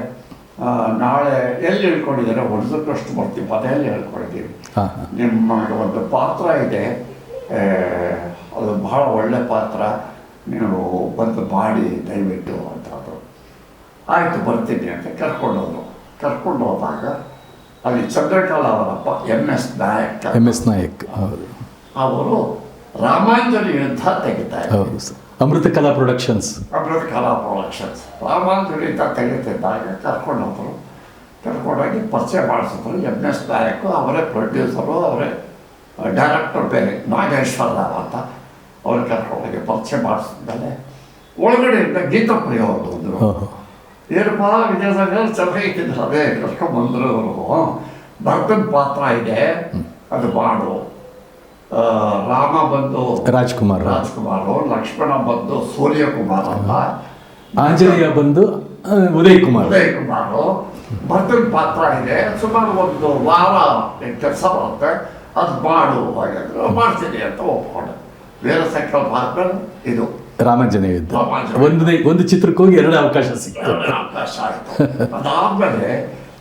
ನಾಳೆ ಎಲ್ಲಿ ಹೇಳ್ಕೊಂಡಿದ್ದಾರೆ, ಹೊಡೆದು ಟ್ರಸ್ಟ್ ಬರ್ತೀವಿ, ಮನೆಯಲ್ಲಿ ಹೇಳ್ಕೊಂಡಿದ್ದೀವಿ, ನಿಮ್ಮ ಒಂದು ಪಾತ್ರ ಇದೆ, ಅದು ಬಹಳ ಒಳ್ಳೆ ಪಾತ್ರ, ನೀವು ಬಂದು ಮಾಡಿ ದಯವಿಟ್ಟು ಅಂತ ಅವರು. ಆಯಿತು ಬರ್ತೀನಿ ಅಂತ ಕರ್ಕೊಂಡು ಹೋದಾಗ ಅಲ್ಲಿ ಚಂದ್ರಕಲಾ ಅವರಪ್ಪ ಎಂ ಎಸ್ ನಾಯಕ್ ಅವರು ರಾಮಾಂಜಲಿ ಯುದ್ಧ ತೆಗಿತಾರೆ. ಅಮೃತ ಕಲಾ ಪ್ರೊಡಕ್ಷನ್ಸ್ ರಾಮಾಂಜಲಿ ಯುದ್ಧ ತೆಗಿತಿದ್ದಾಗ ಕರ್ಕೊಂಡೋಗಿ ಪರಿಚಯ ಮಾಡಿಸಿದ್ರು. ಎಂ ಎಸ್ ನಾಯಕ್ ಅವರೇ ಪ್ರೊಡ್ಯೂಸರು, ಅವರೇ ಡೈರೆಕ್ಟರ್, ಬೇರೆ ನಾಗೇಶ್ವರ ರಾವ್ ಅಂತ ಅವ್ರು ಕರ್ಕೊಂಡೋಗಿ ಪರಿಚಯ ಮಾಡಿಸಿದ್ಮೇಲೆ ಒಳಗಡೆಯಿಂದ ಗೀತಪ್ರಿಯ ಅವರು ಬಂದರು. ಏನಪ್ಪ ವಿದ್ಯಾಸಾಗರ ಚೆನ್ನಾಗಿಟ್ಟಿದ್ರು, ಅದೇ ಕರ್ಕೊಂಡ್ಬಂದರು ಅವರು. ಭರತನ ಪಾತ್ರ ಇದೆ, ಅದು ಮಾಡು. ರಾಮ ಬಂದು ರಾಜ್ಕುಮಾರ್, ಲಕ್ಷ್ಮಣ ಬಂದು ಸೂರ್ಯಕುಮಾರ್ ಅಲ್ಲ, ಆಂಜನೇಯ ಬಂದು ಉದಯ್ ಕುಮಾರ್. ಭರತನ ಪಾತ್ರ ಇದೆ, ಸುಮಾರು ಒಂದು ವಾರ ಕೆಲಸ ಬರುತ್ತೆ, ಅದು ಮಾಡು ಹಾಗಾದ್ರೆ ಮಾಡ್ತೀನಿ ಅಂತ ಒಪ್ಕೊಂಡೆ. ಬೇರೆ ಸಂಕಲ್ಪ ಆದ್ಮೇಲೆ ಇದು ರಾಮಾಂಜನೇಯ ಯುದ್ಧ ಒಂದು ಚಿತ್ರಕ್ಕೆ ಹೋಗಿ 2 ಅವಕಾಶ ಸಿಕ್ತು. ಆಯಿತು. ಅದಾದಮೇಲೆ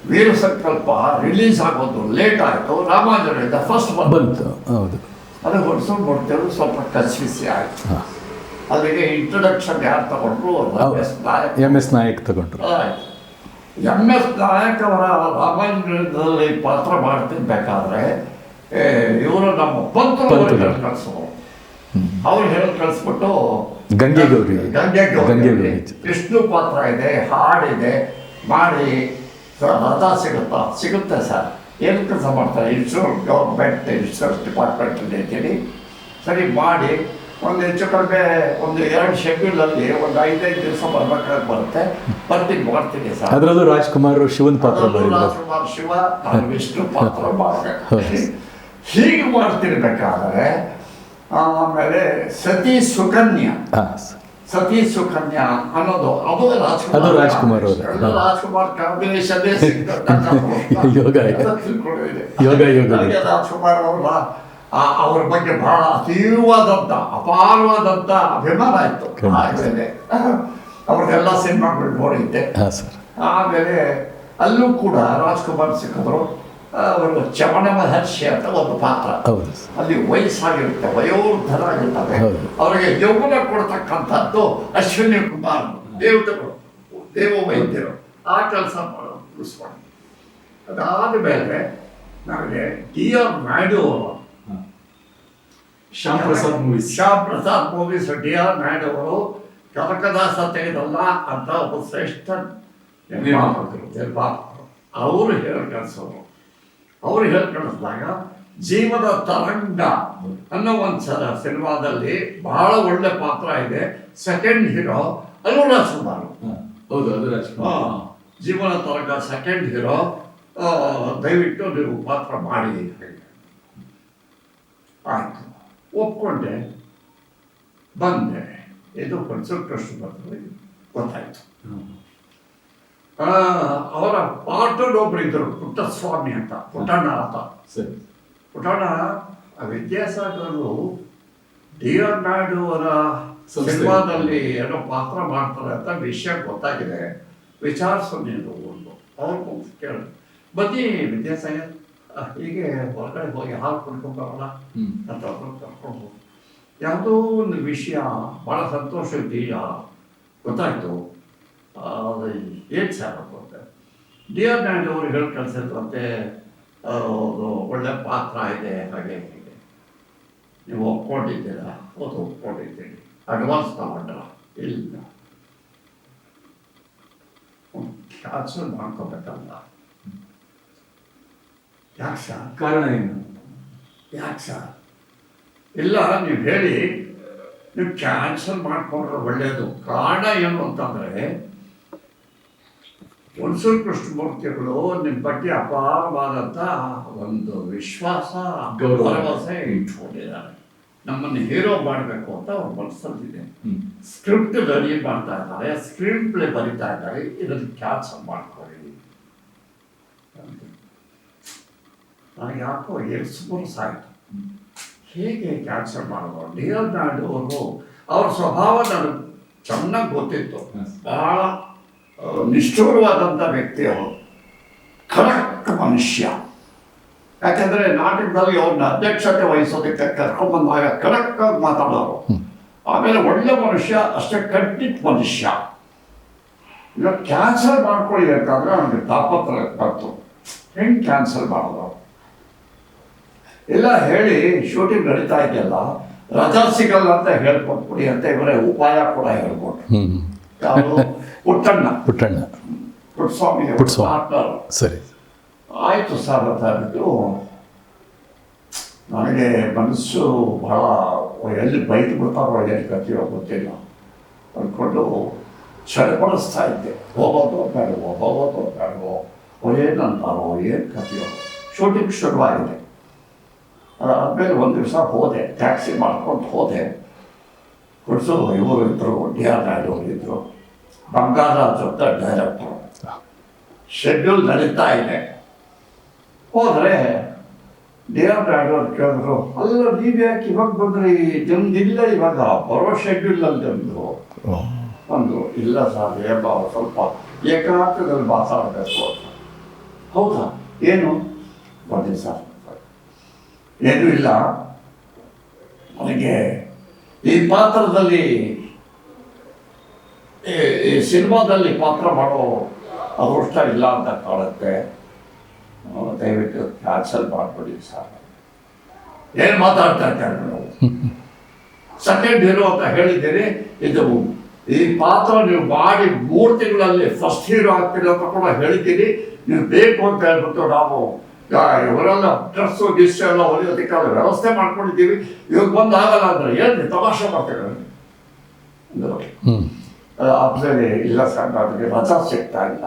ವೀರ ಸಂಕಲ್ಪ ರಿಲೀಸ್ ಆಗೋದು ಲೇಟ್ ಆಯಿತು. ರಾಮಾಂಜನೇಯ ಫಸ್ಟ್ ಬಂತು. ಹೌದು, ಅದು ಹೊಡ್ಸೋದು ನೋಡ್ತೇವೆ, ಸ್ವಲ್ಪ ಕಚ್ಚಿಸಿ ಆಯಿತು. ಅಲ್ಲಿಗೆ ಇಂಟ್ರೊಡಕ್ಷನ್ ಯಾರು ತಗೊಂಡ್ರು, ಎಂ ಎಸ್ ನಾಯಕ್ ತಗೊಂಡ್ರು. ಎಂ ಎಸ್ ನಾಯಕ್ ಅವರ ರಾಮಾಂಜನೇಯದಲ್ಲಿ ಪಾತ್ರ ಮಾಡ್ತಿರ್ಬೇಕಾದ್ರೆ ಇವರು ನಮ್ಮ ಪಂತರು ಕಳಿಸೋರು. ಅವ್ರು ಹೇಳಿ ಕಳಿಸ್ಬಿಟ್ಟು ಗಂಗೆ ಗೌರಿ ವಿಷ್ಣು ಪಾತ್ರ ಇದೆ, ಹಾಡಿದೆ, ಮಾಡಿ ರಥ ಸಿಗುತ್ತೆ ಸರ್, ಏನು ಕೆಲಸ ಮಾಡ್ತಾರೆ, ಇನ್ಶೂರೆನ್ಸ್ ಗೌರ್ಮೆಂಟ್ ಇನ್ಶೂರೆನ್ಸ್ ಡಿಪಾರ್ಟ್ಮೆಂಟಲ್ಲಿ ಅಂತೇಳಿ ಸರಿ ಮಾಡಿ ಒಂದು ಹೆಚ್ಚು ಕಡಿಮೆ ಒಂದು 2 ಶೆಡ್ಯೂಲಲ್ಲಿ ಒಂದು 5-5 ದಿವಸ ಬರ್ಬೇಕಾಗಿ ಬರುತ್ತೆ. ಮಾಡ್ತೀನಿ ಸರ್. ಅದರಲ್ಲೂ ರಾಜ್ಕುಮಾರ್ ಶಿವನ್ ಪಾತ್ರ, ರಾಜ್ಕುಮಾರ್ ಶಿವ, ವಿಷ್ಣು ಪಾತ್ರ ಮಾಡಬೇಕು. ಹೀಗೆ ಮಾಡ್ತಿರ್ಬೇಕಾದ್ರೆ ಆಮೇಲೆ ಸತಿ ಸುಕನ್ಯಾ ಅನ್ನೋದು ಅದು ರಾಜ್ಕುಮಾರ್ ಕಾಂಬಿನೇಷನ್ ರಾಜ್ಕುಮಾರ್ ಅವರ ಅವ್ರ ಬಗ್ಗೆ ಬಹಳ ಅಪಾರವಾದಂಥ ಅಭಿಮಾನ ಆಯಿತು. ಆಮೇಲೆ ಅವ್ರದ್ದೆಲ್ಲ ಸಿನಿಮಾಗಳು ನೋಡಿದ್ದೆ. ಆಮೇಲೆ ಅಲ್ಲೂ ಕೂಡ ರಾಜ್ಕುಮಾರ್ ಸಿಕ್ಕಿದ್ರು. ಅವರು ಚಮಣ ಮಹರ್ಷಿ ಅಂತ ಒಂದು ಪಾತ್ರ, ಅಲ್ಲಿ ವಯಸ್ಸಾಗಿರುತ್ತೆ, ವಯೋವೃದ್ಧರಾಗಿರ್ತಾರೆ, ಅವರಿಗೆ ಯೌವನ ಕೊಡ್ತಕ್ಕಂಥದ್ದು ಅಶ್ವಿನಿ ಕುಮಾರ್ ದೇವವೈದ್ಯರು ಆ ಕೆಲಸ ಮುಗಿಸ್ಕೊಂಡು. ಅದಾದ ಮೇಲೆ ನನಗೆ ಡಿ ಆರ್ ನಾಯ್ಡು ಅವರು Shyam Prasad movies D R Naidu ಅವರು ಕನಕದಾಸ ತೆಗೆದಲ್ಲ ಅಂತ ಒಬ್ಬ ಶ್ರೇಷ್ಠ ನಿರ್ಮಾಪಕರು, ಅವರು ಹೇಳಿ ಕಳಿಸೋರು. ಅವ್ರು ಹೇಳಿ ಕಳಿಸಿದಾಗ ಜೀವದ ತರಂಗ ಅನ್ನೋ ಒಂದು ಸಿನಿಮಾದಲ್ಲಿ ಬಹಳ ಒಳ್ಳೆ ಪಾತ್ರ ಇದೆ. ಸೆಕೆಂಡ್ ಹೀರೋ ಅಲ್ಲೂ ರಾಜ್ಕುಮಾರ್. ಜೀವನ ತರಂಗ ಸೆಕೆಂಡ್ ಹೀರೋ, ದಯವಿಟ್ಟು ನೀವು ಪಾತ್ರ ಮಾಡಿ. ಆಯಿತು, ಒಪ್ಕೊಂಡೆ, ಬಂದೆ. ಇದು ಕನ್ಸಲ್ಟೇಷನ್ ಬಂದರೆ ಗೊತ್ತಾಯಿತು. ಅವರ ಪಾರ್ಟರ್ ಒಬ್ರು ಇದ್ದರು, ಪುಟ್ಟಸ್ವಾಮಿ ಅಂತ, ಪುಟ್ಟಣ್ಣ ಅಂತ. ಪುಟ್ಟಣ್ಣ ವಿದ್ಯಾಸಾಗರರು ಡಿ ಆರ್ ನಾಯ್ಡು ಅವರ ಸಿನಿಮಾದಲ್ಲಿ ಏನೋ ಪಾತ್ರ ಮಾಡ್ತಾರೆ ಅಂತ ವಿಷಯ ಗೊತ್ತಾಗಿದೆ, ವಿಚಾರಿಸು ನೀನು ಒಂದು. ಅವ್ರು ಕೇಳಿ ಬನ್ನಿ ವಿದ್ಯಾಸಾಗರ್, ಹೀಗೆ ಹೊರಗಡೆ ಹೋಗಿ ಹಾಲು ಕುಡ್ಕೊಂಬರೋಣ ಅಂತ ಕರ್ಕೊಂಡು ಹೋಗಿ. ಯಾವುದೋ ಒಂದು ವಿಷಯ ಭಾಳ ಸಂತೋಷ ಇದೆಯಾ ಗೊತ್ತಾಯ್ತು. ಅದು ಏನು ಸರ್ ಅಂತ ಡಿ ಆರ್ ನಾಯ್ಡು ಅವರು ಹೇಳಿ ಕಳಿಸಿದ್ರಂತೆ, ಒಳ್ಳೆ ಪಾತ್ರ ಇದೆ, ಹಾಗೆ ಹೀಗೆ. ನೀವು ಒಪ್ಕೊಂಡಿದ್ದೀರಾ? ಹೌದು ಒಪ್ಕೊಂಡಿದ್ದೀನಿ. ಅಡ್ವಾನ್ಸ್ ತಗೊಂಡ್ರ? ಇಲ್ಲ. ಕ್ಯಾನ್ಸಲ್ ಮಾಡ್ಕೋಬೇಕಲ್ಲ. ಯಾಕೆ ಸರ್? ಕಾರಣ ಏನು? ಯಾಕೆ ಸರ್? ಇಲ್ಲ, ನೀವು ಹೇಳಿ, ನೀವು ಕ್ಯಾನ್ಸಲ್ ಮಾಡಿಕೊಂಡ್ರೆ ಒಳ್ಳೆಯದು. ಕಾರಣ ಏನು ಅಂತಂದರೆ, ಹುಣಸೂರು ಕೃಷ್ಣಮೂರ್ತಿಗಳು ನಿಮ್ಮ ಬಗ್ಗೆ ಅಪಾರವಾದಂಥ ಒಂದು ವಿಶ್ವಾಸ, ಭರವಸೆ ಇಟ್ಕೊಂಡಿದ್ದಾರೆ. ನಮ್ಮನ್ನು ಹೀರೋ ಮಾಡಬೇಕು ಅಂತ ಅವ್ರ ಮನಸ್ಸಲ್ಲಿದೆ. ಸ್ಕ್ರಿಪ್ಟ್ ರೆಡಿ ಮಾಡ್ತಾ ಇದ್ದಾರೆ, ಸ್ಕ್ರೀನ್ ಪ್ಲೇ ಬರೀತಾ ಇದ್ದಾರೆ, ಇದನ್ನು ಕ್ಯಾನ್ಸಲ್ ಮಾಡ್ಕೊಳ್ಳಿ. ನನಗೆ ಯಾಕೋ ಎಕ್ಸ್ಪೋರ್ಸ್ ಆಯಿತು. ಹೇಗೆ ಕ್ಯಾನ್ಸಲ್ ಮಾಡೋದು? ಡಿಯರ್ ನಾಯ್ಡು ಅವರು, ಅವ್ರ ಸ್ವಭಾವ ನನಗೆ ಚೆನ್ನಾಗಿ ಗೊತ್ತಿತ್ತು. ಬಹಳ ನಿಷ್ಠೂರವಾದಂಥ ವ್ಯಕ್ತಿ ಅವರು, ಖಡಕ್ ಮನುಷ್ಯ. ಯಾಕೆಂದರೆ ನಾಟಕದಲ್ಲಿ ಅವ್ರನ್ನ ಅಧ್ಯಕ್ಷತೆ ವಹಿಸೋದಕ್ಕೆ ಕರ್ಕೊಂಡ್ಬಂದಾಗ ಖಡಕ್ಕಾಗಿ ಮಾತಾಡೋರು. ಆಮೇಲೆ ಒಳ್ಳೆ ಮನುಷ್ಯ, ಅಷ್ಟೇ ಕಟ್ಟಿಟ್ಟ ಮನುಷ್ಯ. ಈಗ ಕ್ಯಾನ್ಸಲ್ ಮಾಡ್ಕೊಳ್ಳಿ ಅಂತಂದರೆ ನನಗೆ ತಾಪತ್ರ ಬಂತು. ಹೆಂಗೆ ಕ್ಯಾನ್ಸಲ್ ಮಾಡೋದು ಎಲ್ಲ ಹೇಳಿ, ಶೂಟಿಂಗ್ ನಡೀತಾ ಇದೆಯಲ್ಲ, ರಜಾ ಸಿಗಲ್ಲ ಅಂತ ಹೇಳ್ಕೊಟ್ಬಿಡಿ ಅಂತ ಇವರೇ ಉಪಾಯ ಕೂಡ ಹೇಳ್ಕೊಟ್ರು. ಯಾರು? ಪುಟ್ಟಣ್ಣ ಪುಟ್ಟಸ್ವಾಮಿ ಪಾರ್ಟ್ನರ್. ಸರಿ, ಆಯಿತು ಸರ್ ಅಂತ ಹೇಳಿದ್ರು. ನನಗೆ ಮನಸ್ಸು ಬಹಳ ಎಲ್ಲಿ ಬೈದು ಬಿಡ್ತಾರೋ ಏನು ಕಥೆಯೋ ಗೊತ್ತಿಲ್ಲ ಅಂದ್ಕೊಂಡು ಚಡಪಡಿಸ್ತಾ ಇದ್ದೆ. ಹೋಗೋದು ಬೇಡವೋ, ಹೋಗೋದು ಬೇಡವೋ, ಏನಂತಾರೋ ಏನು ಕಥೆಯೋ. ಶೂಟಿಂಗ್ ಶುರುವಾಗಿದೆ. ಅದಾದಮೇಲೆ ಒಂದು ದಿವಸ ಹೋದೆ, ಟ್ಯಾಕ್ಸಿ ಮಾಡ್ಕೊಂಡು ಹೋದೆ. ಕುಡಿಸು ಇವರು ಇದ್ದರು, ಡಿ.ಆರ್. ನಾಯ್ಡು ಇದ್ದರು, ಬಂಗಾರಾಜ್ ಅಂತ ಡೈರೆಕ್ಟ್ರು. ಶೆಡ್ಯೂಲ್ ನಡೀತಾ ಇದೆ. ಹೋದರೆ ಡಿ.ಆರ್. ನಾಯ್ಡು ಅವ್ರು ಕೇಳಿದ್ರು, ಅಲ್ಲ ನೀವು ಯಾಕೆ ಇವಾಗ ಬಂದ್ರಿ? ನಿಮ್ದಿಲ್ಲ ಇವಾಗ ಬರೋ ಶೆಡ್ಯೂಲಲ್ಲಿ ನಿಮ್ಮದು ಅಂದರು. ಇಲ್ಲ ಸರ್, ಸ್ವಲ್ಪ ಏಕಾಂತದಲ್ಲಿ ಮಾತಾಡಬೇಕು ಅಂತ. ಹೌದಾ, ಏನು? ಬನ್ನಿ ಸರ್. ಏನೂ ಇಲ್ಲ, ನನಗೆ ಈ ಪಾತ್ರದಲ್ಲಿ, ಈ ಸಿನಿಮಾದಲ್ಲಿ ಪಾತ್ರ ಮಾಡೋ ಅದೃಷ್ಟ ಇಲ್ಲ ಅಂತ ಕಾಣುತ್ತೆ. ದಯವಿಟ್ಟು ಕ್ಯಾನ್ಸಲ್ ಮಾಡಿಬಿಡಿ ಸರ್. ಏನು ಮಾತಾಡ್ತಾ ಇದ್ದಾರೆ ನಾವು? ಸೆಕೆಂಡ್ ಹೀರೋ ಅಂತ ಹೇಳಿದ್ದೀರಿ. ಇದು ಈ ಪಾತ್ರ ನೀವು ಮಾಡಿ 3 ತಿಂಗಳಲ್ಲಿ ಫಸ್ಟ್ ಹೀರೋ ಆಗ್ತೀರಿ ಅಂತ ಕೂಡ ಹೇಳಿದ್ದೀರಿ. ನೀವು ಬೇಕು ಅಂತ ಹೇಳ್ಬಿಟ್ಟು ನಾವು ಇವರೆಲ್ಲ ಡ್ರೆಸ್ಸು ಗಿಸ್ಸು ಎಲ್ಲ ಹೊಲಿಯೋದಕ್ಕೆಲ್ಲ ವ್ಯವಸ್ಥೆ ಮಾಡ್ಕೊಂಡಿದ್ದೀವಿ. ಇವಾಗ ಬಂದು ಆಗಲ್ಲ ಅಂದರೆ ಏನು ತಮಾಷೆ ಮಾಡ್ತಾರೆ ಅಂದರು. ಆಮೇಲೆ ಇಲ್ಲ ಸರ್, ನನಗೆ ರಜಾ ಸಿಗ್ತಾ ಇಲ್ಲ.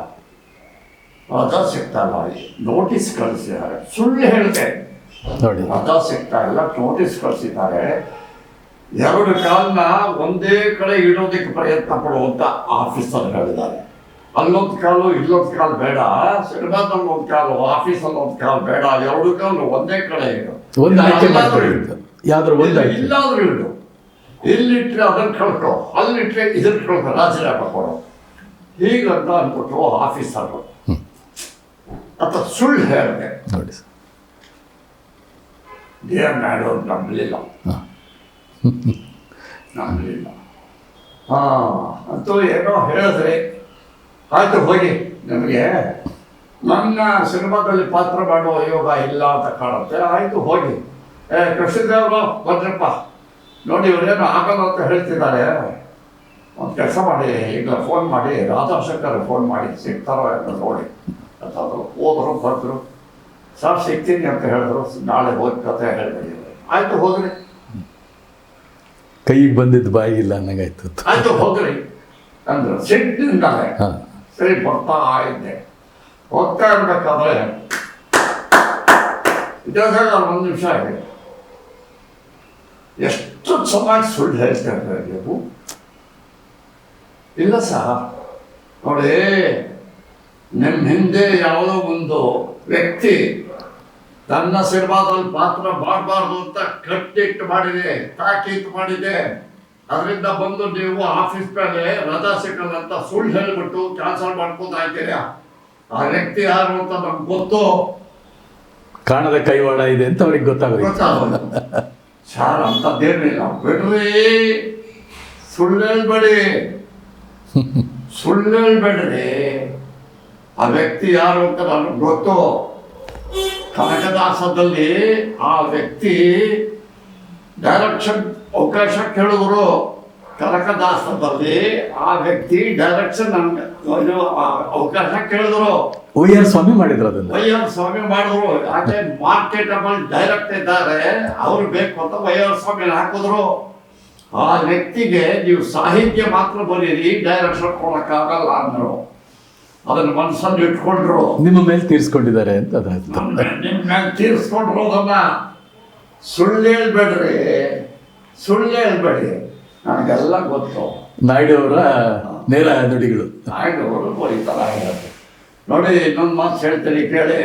ನೋಟಿಸ್ ಕಳಿಸಿದ್ದಾರೆ. ಸುಳ್ಳು ಹೇಳಿದೆ, ರಜಾ ಸಿಗ್ತಾ ಇಲ್ಲ, ನೋಟಿಸ್ ಕಳಿಸಿದ್ದಾರೆ. 2 ಕಾಲನ್ನ ಒಂದೇ ಕಡೆ ಇಡೋದಕ್ಕೆ ಪ್ರಯತ್ನ ಪಡುವಂತ ಆಫೀಸರ್ ಹೇಳಿದ್ದಾರೆ. ಅಲ್ಲೊಂದು ಕಾಲು ಇಲ್ಲೊಂದು ಕಾಲು ಬೇಡ, ಸಿನಿಮಾದಲ್ಲಿ ಒಂದು ಕಾಲು, ಆಫೀಸಲ್ಲಿ ಒಂದು ಕಾಲು ಬೇಡ, 2 ಕಾಲು ಒಂದೇ ಕಡೆ ಇಡು. ಇಲ್ಲಾದ್ರೂ ಇಡು. ಇಲ್ಲಿಟ್ರೆ ಅದನ್ನು ಕಳ್ಕೊ, ಅಲ್ಲಿಟ್ರೆ ಇದನ್ನು ಕಳ್ಕೊ, ರಾಜೀನಾಮೆ ಕೊಡು, ಹೀಗಂತ ಅಂದ್ಬಿಟ್ರು ಆಫೀಸರು ಅಂತ ಸುಳ್ಳು ಹೇಳಿದೆ. ನೋಡಿ, ಡಿ.ಆರ್. ನಾಯ್ಡು ಅವ್ರು ನಂಬಲಿಲ್ಲ. ಅಂತೂ ಏನೋ ಹೇಳಿದ್ರೆ, ಆಯ್ತು ಹೋಗಿ, ನಿಮಗೆ ನನ್ನ ಸಿನಿಮಾದಲ್ಲಿ ಪಾತ್ರ ಮಾಡುವ ಯೋಗ ಇಲ್ಲ ಅಂತ ಕಾಣುತ್ತೆ, ಆಯಿತು ಹೋಗಿ. ಕೃಷ್ಣದೇವರು ಬಂದ್ರಪ್ಪ, ನೋಡಿ ಇವರೇನು ಆಗಲ್ಲ ಅಂತ ಹೇಳ್ತಿದ್ದಾರೆ, ಒಂದು ಕೆಲಸ ಮಾಡಿ, ಈಗ ಫೋನ್ ಮಾಡಿ ರಾಧಾಶಂಕರ್ ಫೋನ್ ಮಾಡಿ ಸಿಗ್ತಾರೋ ಅಂತ ನೋಡಿ ಅಂತಂದರು. ಹೋದರು, ಬಂದರು. ಸರ್ ಸಿಗ್ತೀನಿ ಅಂತ ಹೇಳಿದ್ರು. ನಾಳೆ ಹೋಗಿ ಕತೆ ಹೇಳ್ಬೇಡಿ. ಆಯಿತು ಹೋಗ್ರಿ. ಕೈಗೆ ಬಂದಿದ್ದು ಬಾಯಿಗಿಲ್ಲ ಅನ್ನಂಗಾಯ್ತು. ಆಯಿತು ಹೋಗ್ರಿ ಅಂದರು. ಸಿಟ್ಟಿಂದಾಳೆ. ಸರಿ, ಬರ್ತಾ ಇದ್ದೆ. ಹೋಗ್ತಾ ಇರ್ಬೇಕಾದ್ರೆ ಇತಿಹಾಸ 1 ನಿಮಿಷ ಆಗಿದೆ. ಎಷ್ಟು ಚೆನ್ನಾಗಿ ಸುಳ್ಳು ಹೇಳ್ತಾ ಇದ್ದಾರೆ ನೀವು. ಇಲ್ಲ ಸರ್, ನೋಡಿ, ನಿಮ್ಮ ಹಿಂದೆ ಯಾವುದೋ ಒಂದು ವ್ಯಕ್ತಿ ತನ್ನ ಸಿನಿಮಾದಲ್ಲಿ ಪಾತ್ರ ಮಾಡಬಾರ್ದು ಅಂತ ಕಟ್ಟಿಟ್ಟು ಮಾಡಿದೆ, ತಾಕೀತು ಮಾಡಿದೆ. ಅದರಿಂದ ಬಂದು ನೀವು ಆಫೀಸ್ ಮೇಲೆ ರಜಾ ಸಿಕ್ಕಲ್ಲ ಅಂತ ಸುಳ್ಳು ಹೇಳಿಬಿಟ್ಟು ಕ್ಯಾನ್ಸಲ್ ಮಾಡ್ಕೋತಾ ಇದ್ದೀರಿ. ಆ ವ್ಯಕ್ತಿ ಯಾರು ಅಂತ ನಮ್ಗೆ ಗೊತ್ತು. ಕಾಣದ ಕೈವಾಡ ಇದೆ ಅಂತ ಅವ್ರಿಗೆ ಗೊತ್ತಾಗೋದು. ಸಾರ್ ಅಂಥದ್ದೇನಿಲ್ಲ, ಬಿಡ್ರಿ, ಸುಳ್ಳು ಹೇಳ್ಬೇಡ್ರಿ. ಆ ವ್ಯಕ್ತಿ ಯಾರು ಅಂತ ನನಗೆ ಗೊತ್ತು. ಕನಕದಾಸದಲ್ಲಿ ಆ ವ್ಯಕ್ತಿ ಡೈರೆಕ್ಷನ್ ಅವಕಾಶ ಕೇಳಿದ್ರು. ಕನಕದಾಸದಲ್ಲಿ ಆ ವ್ಯಕ್ತಿ ಡೈರೆಕ್ಷನ್ ನನ್ಗೆ ಅವಕಾಶ ಕೇಳಿದ್ರು. OR ಸ್ವಾಮಿ ಮಾಡಿದ್ರು ಅದನ್ನ. ವೈಆರ್ ಸ್ವಾಮಿ ಮಾಡಿದ್ರು. ಯಾಕೆ ಮಾರ್ಕೆಟಬಲ್ ಡೈರೆಕ್ಟ್ ಇದ್ದಾರೆ, ಅವ್ರು ಬೇಕು ಅಂತ ವೈಆರ್ ಸ್ವಾಮಿ ಹಾಕಿದ್ರು. ಆ ವ್ಯಕ್ತಿಗೆ ನೀವು ಸಾಹಿತ್ಯ ಮಾತ್ರ ಬರೀರಿ, ಡೈರೆಕ್ಷನ್ ಕೊಡಕ್ಕಾಗಲ್ಲ ಅಂದ್ರು. ಅದನ್ನ ಮನಸ್ಸಲ್ಲಿ ಇಟ್ಕೊಂಡ್ರು. ನಿಮ್ಮ ಮೇಲೆ ತೀರ್ಸ್ಕೊಂಡಿದ್ದಾರೆ ಅಂತ ಅದಾಯ್ತು. ನಿಮ್ಮ ಮೇಲೆ ತೀರ್ಸ್ಕೊಂಡ್ರು. ಅದನ್ನ ಸುಳ್ಳು ಹೇಳ್ಬೇಡ್ರಿ, ಸುಳ್ಳು ಹೇಳ್ಬೇಡಿ, ನನಗೆಲ್ಲ ಗೊತ್ತು. ನಾಯ್ಡು ಅವರ ನೇರ ನುಡಿಗಳು. ನಾಯ್ಡು ಅವರು ಈ ಥರ ಹೇಳೋದು ನೋಡಿ. ಇನ್ನೊಂದು ಮಾತು ಹೇಳ್ತೀನಿ ಕೇಳಿ.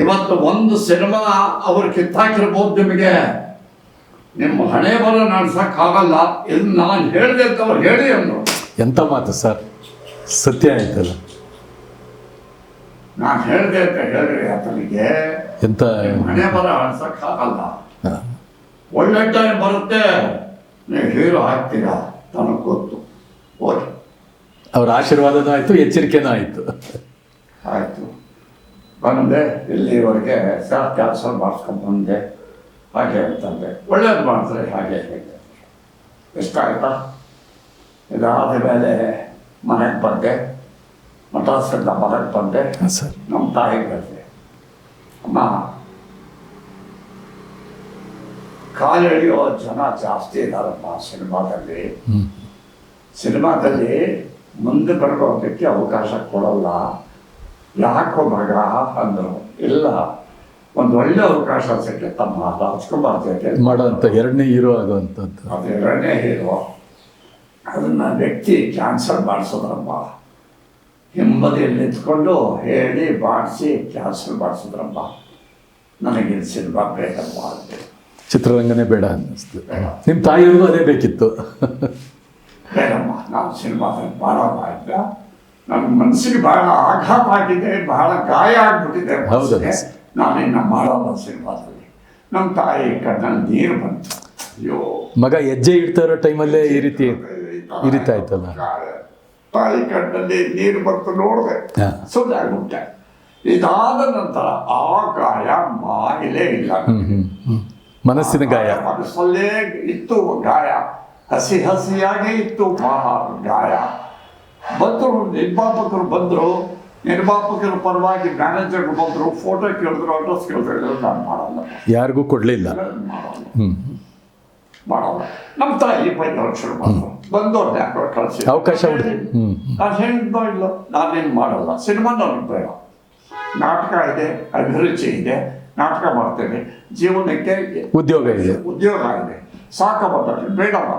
ಇವತ್ತು ಒಂದು ಸಿನಿಮಾ ಅವ್ರು ಕಿತ್ತಾಕಿರ್ಬೋದು, ನಿಮಗೆ ನಿಮ್ಮ ಹಣೆ ಬರ ನಡ್ಸಕ್ಕಾಗಲ್ಲ. ಇದು ನಾನು ಹೇಳಿದೆ ಅಂತ ಅವ್ರು ಹೇಳಿ ಅಂದರು. ಎಂಥ ಮಾತು ಸರ್, ಸತ್ಯ ಆಯ್ತಲ್ಲ. ನಾನು ಹೇಳಿದೆ ಅಂತ ಹೇಳ್ರಿ ಆತನಿಗೆ, ಎಂತ ಹಣೆ ಬರ ನಡ್ಸಕ್ಕಾಗಲ್ಲ. ಒಳ್ಳೆ ಟೈಮ್ ಬರುತ್ತೆ, ನೀವು ಹೀರೋ ಆಗ್ತೀರಾ, ನನಗೆ ಗೊತ್ತು. ಓಕೆ, ಅವ್ರ ಆಶೀರ್ವಾದನೂ ಆಯ್ತು, ಎಚ್ಚರಿಕೆನೂ ಆಯ್ತು. ಆಯಿತು, ಬಂದೆ ಇಲ್ಲಿವರೆಗೆ ಸರ್ ಕ್ಯಾನ್ಸಲ್ ಮಾಡಿಸ್ಕೊಂಡು ಬಂದೆ. ಹಾಗೆ ಅಂತಂದೆ, ಒಳ್ಳೇದು ಮಾಡಿದ್ರೆ ಹಾಗೆ ಹೇಗೆ ಇಷ್ಟ ಆಯ್ತಾ. ಇದಾದ ಮೇಲೆ ಮನೆಗೆ ಬಂದೆ, ಮಟಾಸಿಂದ ಮನೆಗೆ ಬಂದೆ. ಸರ್, ನಮ್ಮ ತಾಯಿಗೆ ಬಂದೆ, ಅಮ್ಮ ಕಾಲೆಳೆಯೋ ಜನ ಜಾಸ್ತಿ ಇದ್ದಾರಮ್ಮ ಸಿನಿಮಾದಲ್ಲಿ. ಸಿನಿಮಾದಲ್ಲಿ ಮುಂದೆ ಬರೋದಕ್ಕೆ ಅವಕಾಶ ಕೊಡಲ್ಲ, ಯಾಕೋ ಮಗ ಅಂದರು. ಇಲ್ಲ, ಒಂದು ಒಳ್ಳೆ ಅವಕಾಶ ಸಿಕ್ಕೆ ತಮ್ಮ ರಾಜ್ಕುಮಾರ್ ಜೊತೆ ಮಾಡೋಂಥ ಎರಡನೇ ಹೀರೋ ಆಗುವಂಥದ್ದು. ಅದು ಎರಡನೇ ಹೀರೋ. ಅದನ್ನು ವ್ಯಕ್ತಿ ಕ್ಯಾನ್ಸಲ್ ಮಾಡಿಸೋದ್ರಮ್ಮ, ಹಿಂಬದಿಯಲ್ಲಿ ನಿಂತ್ಕೊಂಡು ಹೇಳಿ ಮಾಡಿಸಿ ಕ್ಯಾನ್ಸಲ್ ಮಾಡಿಸೋದ್ರಮ್ಮ. ನನಗೆ ಸಿನಿಮಾ ಬೇಕಮ್ಮ ಅಂದೆ. ಚಿತ್ರರಂಗನೇ ಬೇಡ ಅನ್ನಿಸ್ತು. ನಿಮ್ಮ ತಾಯಿಯವ್ರಿಗೂ ಅದೇ ಬೇಕಿತ್ತು. ಬೇಡಮ್ಮ, ನಾನು ಸಿನಿಮಾದಲ್ಲಿ ಮಾಡೋಲ್ಲ ಇಲ್ಲ. ನನ್ನ ಮನಸ್ಸಿಗೆ ಬಹಳ ಆಘಾತ ಆಗಿದೆ, ಬಹಳ ಗಾಯ ಆಗ್ಬಿಟ್ಟಿದೆ ಮನಸ್ಸಿಗೆ. ನಾನಿನ್ನ ಮಾಡೋಲ್ಲ ಸಿನಿಮಾದಲ್ಲಿ. ನಮ್ಮ ತಾಯಿ ಕಣ್ಣಲ್ಲಿ ನೀರು ಬಂತು. ಅಯ್ಯೋ, ಮಗ ಹೆಜ್ಜೆ ಇಡ್ತಾ ಇರೋ ಟೈಮಲ್ಲೇ ಈ ರೀತಿ ಇರಿತಾ ಇತ್ತಲ್ಲ. ತಾಯಿ ಕಣ್ಣಲ್ಲಿ ನೀರು ಬಂತು, ನೋಡಿದೆ, ಸುಮ್ಮನೆ ಆಗ್ಬಿಟ್ಟೆ. ಇದಾದ ನಂತರ ಆ ಗಾಯ ಮಾಗಿಲೇ ಇಲ್ಲ. ಮನಸ್ಸಿನ ಗಾಯ ಮನಸ್ಸಲ್ಲೇ ಇತ್ತು ಗಾಯ, ಹಸಿ ಹಸಿಯಾಗೇ ಇತ್ತು ಗಾಯ. ಬಂದರು ನಿರ್ಮಾಪಕರು, ಬಂದರು ನಿರ್ಮಾಪಕರ ಪರವಾಗಿ ಮ್ಯಾನೇಜರ್ ಬಂದರು, ಫೋಟೋ ಕೇಳಿದ್ರು, ಅಡ್ರೆಸ್ ಕೇಳಿದ್ರು. ನಾನು ಮಾಡಲ್ಲ, ಯಾರಿಗೂ ಕೊಡಲಿಲ್ಲ, ಮಾಡಲ್ಲ. ನಮ್ಮ ತಾಯಿ ಬೈದವ್ರು ಶುರು ಮಾಡಿದ್ರು, ಬಂದವ್ರನ್ನ ಯಾಕೋ ಕಳಿಸಿ ಅವಕಾಶ. ನಾನು ಹೇಳಿದ್ನೋ ಇಲ್ಲ, ನಾನೇನು ಮಾಡಲ್ಲ, ಸಿನಿಮಾ ನನಗೆ ಬೇಡ. ನಾಟಕ ಇದೆ, ಅಭಿರುಚಿ ಇದೆ, ನಾಟಕ ಮಾಡ್ತೇನೆ, ಜೀವನಕ್ಕೆ ಉದ್ಯೋಗ ಇದೆ, ಸಾಕಬಾರ್ದು, ಬೇಡಲ್ಲ.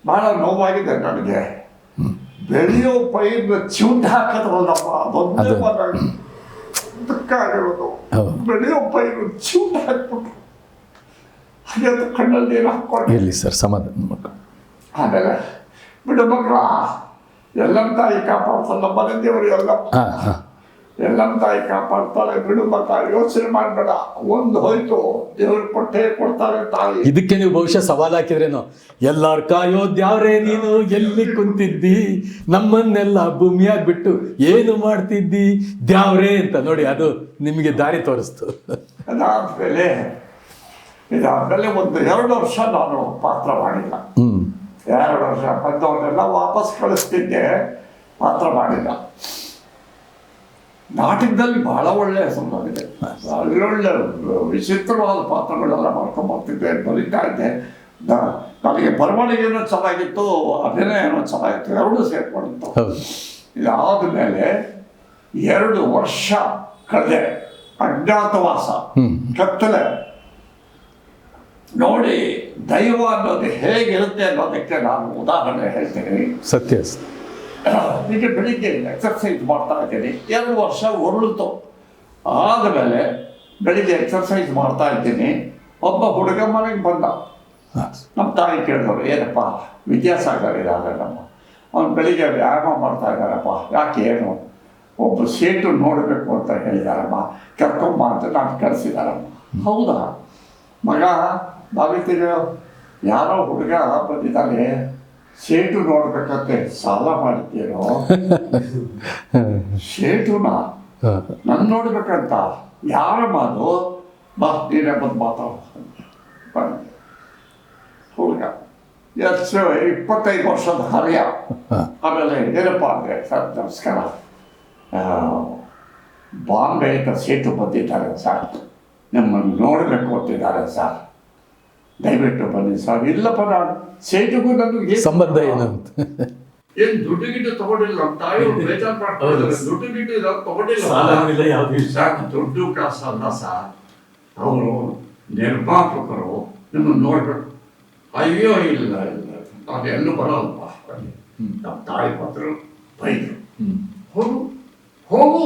ಬಹಳ ನೋವಾಗಿದೆ ನನಗೆ. ಬೆಳೆಯೋ ಪೈರು ಚಿವುಟ ಹಾಕದ್ರಲ್ಲಪ್ಪ, ಅದೊಂದೇ ದುಃಖ ಆಗಿರೋದು. ಬೆಳೆಯೋ ಪೈರು ಚಿವುಟ ಹಾಕ್ಬಿಟ್ರು, ಹಾಗೆ ಕಣ್ಣಲ್ಲಿ ನೀರು ಹಾಕ್ಕೊಂಡು ಇರಲಿ ಸರ್, ಸಮಾಧಾನ ಮಕ್ಕಳು. ಆಮೇಲೆ ಬಿಡು ಮಕ್ಕಳ, ಎಲ್ಲಮ್ಮ ತಾಯಿ ಕಾಪಾಡ್ತಲ್ಲ, ಮನೆ ದೇವರು ಎಲ್ಲಮ್ಮ ತಾಯಿ ಕಾಪಾಡ್ತಾಳೆ. ಬಿಡು ಮಕ್ಕಳ, ಯೋಚನೆ ಮಾಡಬೇಡ, ಒಂದು ಹೋಯ್ತು, ದೇವ್ರ ಕೊಟ್ಟೆ ಕೊಡ್ತಾರೆ ತಾಯಿ. ಇದಕ್ಕೆ ನೀವು ಬಹುಶಃ ಸವಾಲು ಹಾಕಿದ್ರೇನೋ, ಎಲ್ಲಾರ ಕಾಯೋ ದ್ಯಾವ್ರೇ ನೀನು ಎಲ್ಲಿ ಕುಂತಿದ್ದಿ, ನಮ್ಮನ್ನೆಲ್ಲ ಭೂಮಿಯಾಗಿ ಬಿಟ್ಟು ಏನು ಮಾಡ್ತಿದ್ದಿ ದ್ಯಾವ್ರೇ ಅಂತ. ನೋಡಿ, ಅದು ನಿಮಗೆ ದಾರಿ ತೋರಿಸ್ತು. ಇದಾದ್ಮೇಲೆ ಒಂದು 2 ವರ್ಷ ನಾನು ಪಾತ್ರ ಮಾಡಿಲ್ಲ. 2 ವರ್ಷ ಬಂದವನ್ನೆಲ್ಲ ವಾಪಸ್ ಕಳಿಸ್ತಿದ್ದೆ, ಪಾತ್ರ ಮಾಡಿಲ್ಲ. ನಾಟಕದಲ್ಲಿ ಬಹಳ ಒಳ್ಳೆಯ ಸಂಭವಿದೆ, ಒಳ್ಳೊಳ್ಳೆ ವಿಚಿತ್ರವಾದ ಪಾತ್ರಗಳೆಲ್ಲ ಮಾಡ್ಕೊಂಡ್ಬರ್ತಿದ್ದೆ, ಬರೀತಾ ಇದ್ದೆ. ನನಗೆ ಬರವಣಿಗೆನೂ ಚೆನ್ನಾಗಿತ್ತು, ಅಭಿನಯನೂ ಚೆನ್ನಾಗಿತ್ತು, ಎರಡೂ ಸೇರ್ಕೊಂಡಿತ್ತು. ಇದಾದ ಮೇಲೆ 2 ವರ್ಷ ಕಳೆದೆ, ಅಜ್ಞಾತವಾಸ, ಕತ್ತಲೆ. ನೋಡಿ, ದೈವ ಅನ್ನೋದು ಹೇಗಿರುತ್ತೆ ಅನ್ನೋದಕ್ಕೆ ನಾನು ಉದಾಹರಣೆ ಹೇಳ್ತೀನಿ. ಸತ್ಯ. ಈಗ ಬೆಳಿಗ್ಗೆ ಎಕ್ಸರ್ಸೈಸ್ ಮಾಡ್ತಾ ಇದ್ದೀನಿ, 2 ವರ್ಷ ಉರುಳಿತು. ಆದಮೇಲೆ ಬೆಳಿಗ್ಗೆ ಎಕ್ಸರ್ಸೈಸ್ ಮಾಡ್ತಾ ಇದ್ದೀನಿ, ಒಬ್ಬ ಹುಡುಗ ಮನೆಗೆ ಬಂದ. ನಮ್ಮ ತಾಯಿ ಕೇಳಿದವರು, ಏನಪ್ಪ ವಿದ್ಯಾಸಾಗರ್ ಇದ್ದಾರೆ ನಮ್ಮ, ಅವ್ನು ಬೆಳಿಗ್ಗೆ ವ್ಯಾಯಾಮ ಮಾಡ್ತಾ ಇದ್ದಾರಪ್ಪ, ಯಾಕೆ ಏನು, ಒಬ್ಬ ಸೇಟು ನೋಡಬೇಕು ಅಂತ ಹೇಳಿದಾರಮ್ಮ, ಕರ್ಕೊಂಬ ಅಂತ ನಾನು ಕರೆಸಿದಾರಮ್ಮ. ಹೌದಾ ಮಗ, ಭಾವಿತೀರೋ ಯಾರೋ ಹುಡುಗ ಬಂದಿದ್ದಾನೆ, ಸೇಟು ನೋಡ್ಬೇಕಂತೆ, ಸಾಲ ಮಾಡಿದ್ದೀರೋ? ಸೇಟುನ ನನ್ನ ನೋಡ್ಬೇಕಂತ? ಯಾರಮ್ಮ ಅದು? ಬಾ, ನೀನೇ ಬಂದು ಮಾತಾಡ. ಹುಡುಗ ಎಷ್ಟು 25 ವರ್ಷದ ಹರಿಯ. ಆಮೇಲೆ ಏನಪ್ಪ ಅಂದರೆ ಸರ್ ನಮಸ್ಕಾರ, ಬಾಂಬೆಯಿಂದ ಸೇಟು ಬಂದಿದ್ದಾರೆ ಸರ್, ನಮ್ಮನ್ನು ನೋಡಬೇಕು ಅಂತಿದ್ದಾರೆ ಸರ್, ದಯವಿಟ್ಟು ಬನ್ನಿ ಸರ್. ಇಲ್ಲಪ್ಪ ನಾನು ಸೇಟುಗೂ ನನಗೆ ಸಂಬಂಧ ಏನು ಅಂತ. ಏನು ದುಡ್ಡು ಗಿಡ್ಡು ತಗೊಂಡಿಲ್ಲ ಅಂತ ಬೇಜಾರು ಮಾಡ್ತಾರೆ. ದುಡ್ಡು ಗಿಡ್ಡು ತಗೊಂಡಿಲ್ಲ ಸರ್, ದುಡ್ಡು ಕಾಸು ಅಲ್ಲ ಸರ್. ಅವರು ನಿರ್ಮಾಪಕರು ನಿಮ್ಮನ್ನು ನೋಡ್ಬೇಕು. ಅಯ್ಯೋ ಇಲ್ಲ ಇಲ್ಲ ನಾನು ಎಲ್ಲೂ ಬರೋಲ್ಲಪ್ಪ, ನಮ್ಮ ತಾಯಿ ಪತ್ರರು ಬೈದರು, ಹೋಗು ಹೋಗು